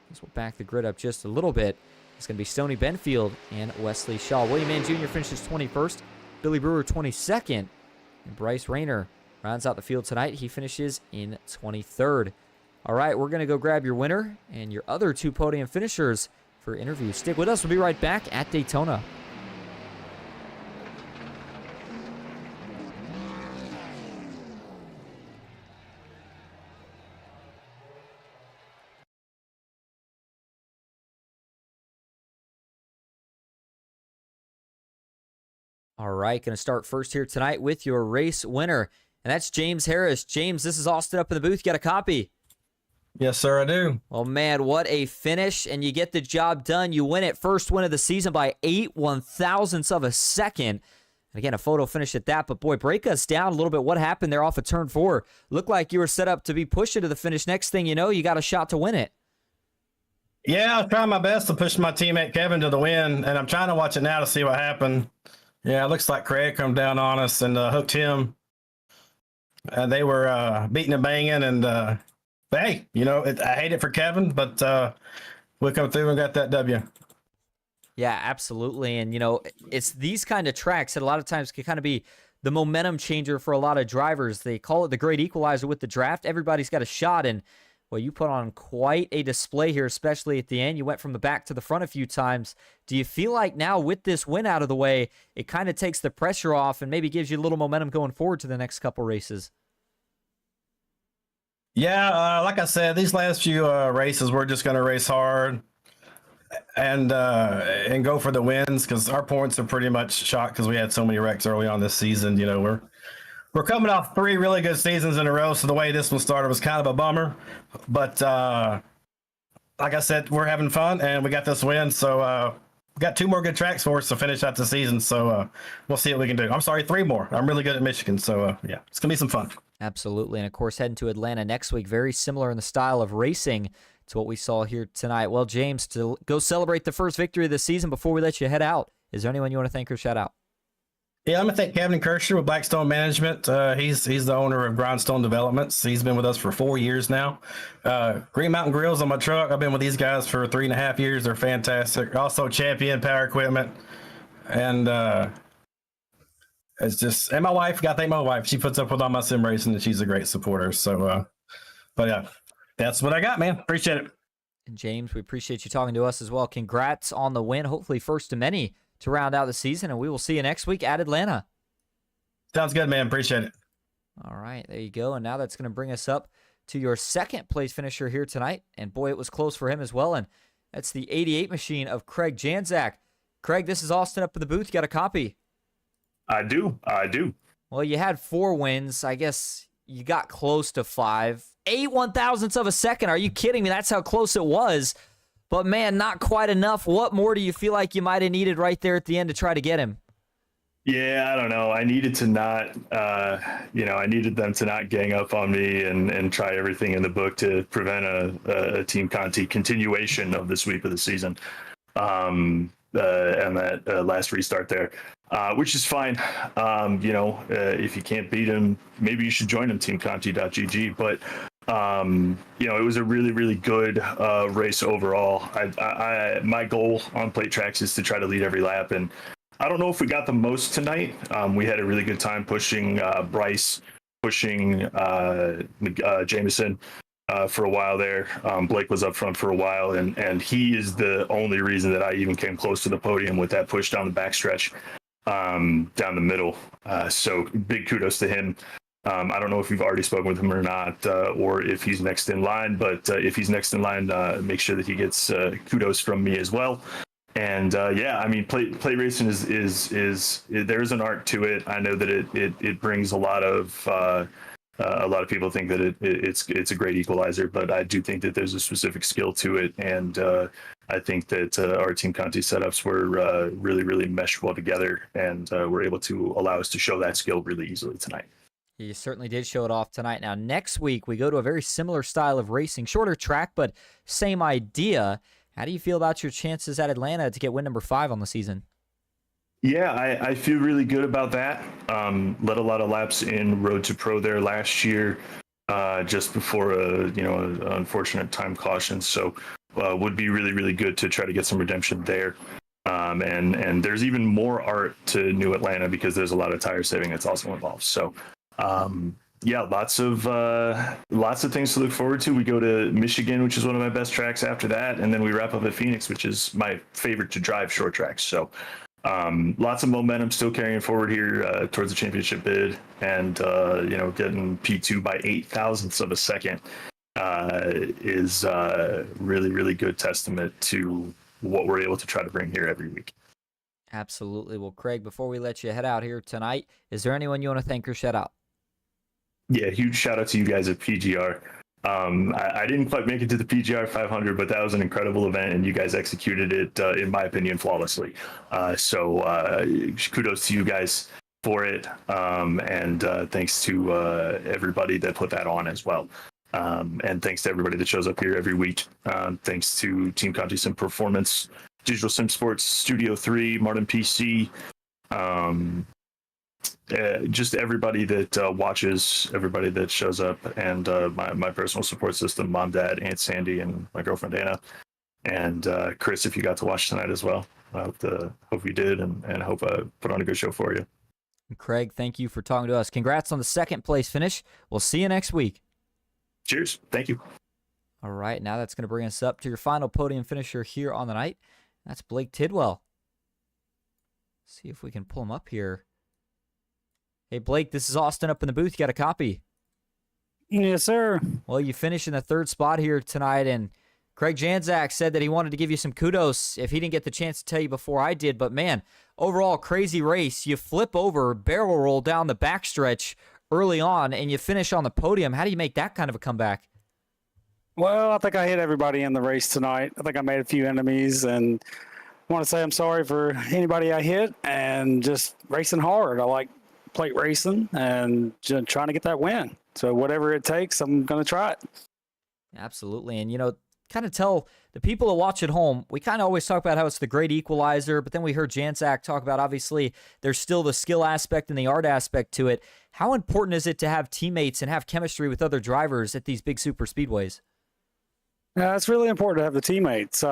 This will back the grid up just a little bit. It's going to be Stoney Benfield and Wesley Shaw. William Mann Jr. finishes 21st. Billy Brewer 22nd. And Bryce Rayner rounds out the field tonight. He finishes in 23rd. All right, we're going to go grab your winner and your other 2 podium finishers for interviews. Stick with us. We'll be right back at Daytona. All right, going to start first here tonight with your race winner, and that's James Harris. James, this is Austin up in the booth. You got a copy? Yes, sir, I do. Oh, man, what a finish, and you get the job done. You win it, first win of the season by 8/1000ths of a second. And again, a photo finish at that, but boy, break us down a little bit. What happened there off of turn 4? Looked like you were set up to be pushing to the finish. Next thing you know, you got a shot to win it. Yeah, I was trying my best to push my teammate Kevin to the win, and I'm trying to watch it now to see what happened. Yeah, it looks like Craig come down on us and hooked him. They were beating and banging, and hey, you know, I hate it for Kevin, but we come through and got that W. Yeah, absolutely. And, you know, it's these kind of tracks that a lot of times can kind of be the momentum changer for a lot of drivers. They call it the great equalizer with the draft. Everybody's got a shot, and well, you put on quite a display here, especially at the end. You went from the back to the front a few times. Do you feel like now with this win out of the way, it kind of takes the pressure off and maybe gives you a little momentum going forward to the next couple races? Yeah, like I said, these last few races, we're just going to race hard and go for the wins, because our points are pretty much shot because we had so many wrecks early on this season. You know, we're coming off 3 really good seasons in a row, so the way this one started was kind of a bummer. But like I said, we're having fun, and we got this win. So we got 2 more good tracks for us to finish out the season. So we'll see what we can do. I'm sorry, 3 more. I'm really good at Michigan. So yeah, it's going to be some fun. Absolutely. And of course, heading to Atlanta next week, very similar in the style of racing to what we saw here tonight. Well, James, to go celebrate the first victory of the season before we let you head out, is there anyone you want to thank or shout out? Yeah, I'm going to thank Kevin Kirscher with Blackstone Management. He's the owner of Grindstone Developments. He's been with us for 4 years now. Green Mountain Grills on my truck. I've been with these guys for 3.5 years. They're fantastic. Also, Champion Power Equipment. And it's just, and my wife, got to thank my wife. She puts up with all my sim racing, and she's a great supporter. So, but yeah, that's what I got, man. Appreciate it. And James, we appreciate you talking to us as well. Congrats on the win. Hopefully first of many to round out the season, and we will see you next week at Atlanta. Sounds good, man. Appreciate it. All right, there you go. And now that's going to bring us up to your second place finisher here tonight. And boy, it was close for him as well. And that's the 88 machine of Craig Janzak. Craig, this is Austin up in the booth. You got a copy? I do. Well, you had 4 wins. I guess you got close to 5. 8 1,000ths of a second. Are you kidding me? That's how close it was. But, man, not quite enough. What more do you feel like you might have needed right there at the end to try to get him? Yeah, I don't know. I needed to not, I needed them to not gang up on me and try everything in the book to prevent a Team Conti continuation of the sweep of the season. And that last restart there, which is fine. If you can't beat him, maybe you should join him, teamconti.gg. But it was a really, really good race overall. My goal on plate tracks is to try to lead every lap, and I don't know if we got the most tonight. We had a really good time pushing Bryce, pushing Jameson for a while there. Blake was up front for a while, and he is the only reason that I even came close to the podium with that push down the backstretch, down the middle. So big kudos to him. I don't know if you've already spoken with him or not, or if he's next in line, but if he's next in line, make sure that he gets kudos from me as well. And plate racing is there's an art to it. I know that it brings a lot of people think that it's a great equalizer, but I do think that there's a specific skill to it, and I think that our Team Conti setups were really, really meshed well together, and were able to allow us to show that skill really easily tonight. You certainly did show it off tonight. Now, next week, we go to a very similar style of racing. Shorter track, but same idea. How do you feel about your chances at Atlanta to get win number 5 on the season? Yeah, I feel really good about that. Led a lot of laps in Road to Pro there last year, just before an unfortunate time caution. So would be really, really good to try to get some redemption there. And there's even more art to New Atlanta because there's a lot of tire saving that's also involved. So lots of things to look forward to. We go to Michigan, which is one of my best tracks after that, and then we wrap up at Phoenix, which is my favorite to drive short tracks. So lots of momentum still carrying forward here towards the championship bid, and getting P2 by 0.008 of a second is really, really good testament to what we're able to try to bring here every week. Absolutely. Well, Craig, before we let you head out here tonight, is there anyone you want to thank or shout out? Yeah, huge shout out to you guys at PGR. I didn't quite make it to the PGR 500, but that was an incredible event, and you guys executed it, in my opinion, flawlessly. So kudos to you guys for it, and thanks to everybody that put that on as well. And thanks to everybody that shows up here every week. Thanks to Team Conti Sim Performance, Digital Sim Sports, Studio 3, Martin PC, just everybody that watches, everybody that shows up, and my personal support system, mom, dad, Aunt Sandy, and my girlfriend Anna, and Chris, if you got to watch tonight as well. I hope you did, and hope I put on a good show for you. And Craig, thank you for talking to us. Congrats on the second place finish. We'll see you next week. Cheers. Thank you. All right, now that's going to bring us up to your final podium finisher here on the night. That's Blake Tidwell. See if we can pull him up here. Hey, Blake, this is Austin up in the booth. You got a copy? Yes, sir. Well, you finished in the third spot here tonight, and Craig Janzak said that he wanted to give you some kudos if he didn't get the chance to tell you before I did. But, man, overall, crazy race. You flip over, barrel roll down the backstretch early on, and you finish on the podium. How do you make that kind of a comeback? Well, I think I hit everybody in the race tonight. I think I made a few enemies, and I want to say I'm sorry for anybody I hit, and just racing hard. I like plate racing and just trying to get that win. So whatever it takes, I'm going to try it. Absolutely. And, kind of tell the people that watch at home, we kind of always talk about how it's the great equalizer, but then we heard Janzak talk about, obviously, there's still the skill aspect and the art aspect to it. How important is it to have teammates and have chemistry with other drivers at these big super speedways? It's really important to have the teammates.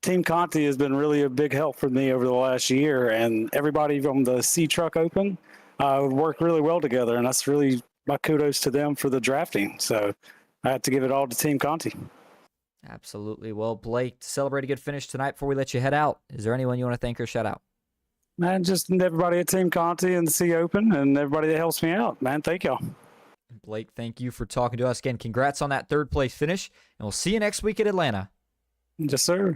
Team Conti has been really a big help for me over the last year, and everybody from the C Truck Open worked really well together, and that's really my kudos to them for the drafting. So I have to give it all to Team Conti. Absolutely. Well, Blake, to celebrate a good finish tonight before we let you head out, is there anyone you want to thank or shout out? Man, just everybody at Team Conti and the C Open and everybody that helps me out. Man, thank y'all. Blake, thank you for talking to us again. Congrats on that third place finish, and we'll see you next week at Atlanta. Yes, sir.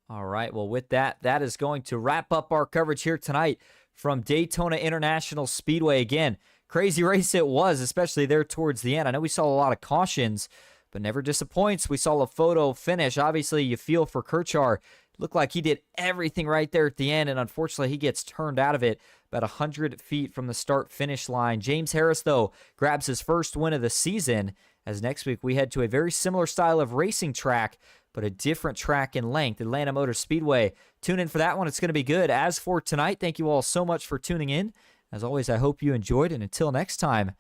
All right. Well, with that, that is going to wrap up our coverage here tonight from Daytona International Speedway. Again, crazy race it was, especially there towards the end. I know we saw a lot of cautions, but never disappoints. We saw a photo finish. Obviously, you feel for Kirchar. Looked like he did everything right there at the end, and unfortunately, he gets turned out of it about 100 feet from the start-finish line. James Harris, though, grabs his first win of the season, as next week we head to a very similar style of racing track, but a different track in length, Atlanta Motor Speedway. Tune in for that one. It's going to be good. As for tonight, thank you all so much for tuning in. As always, I hope you enjoyed, and until next time,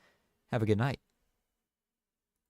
have a good night.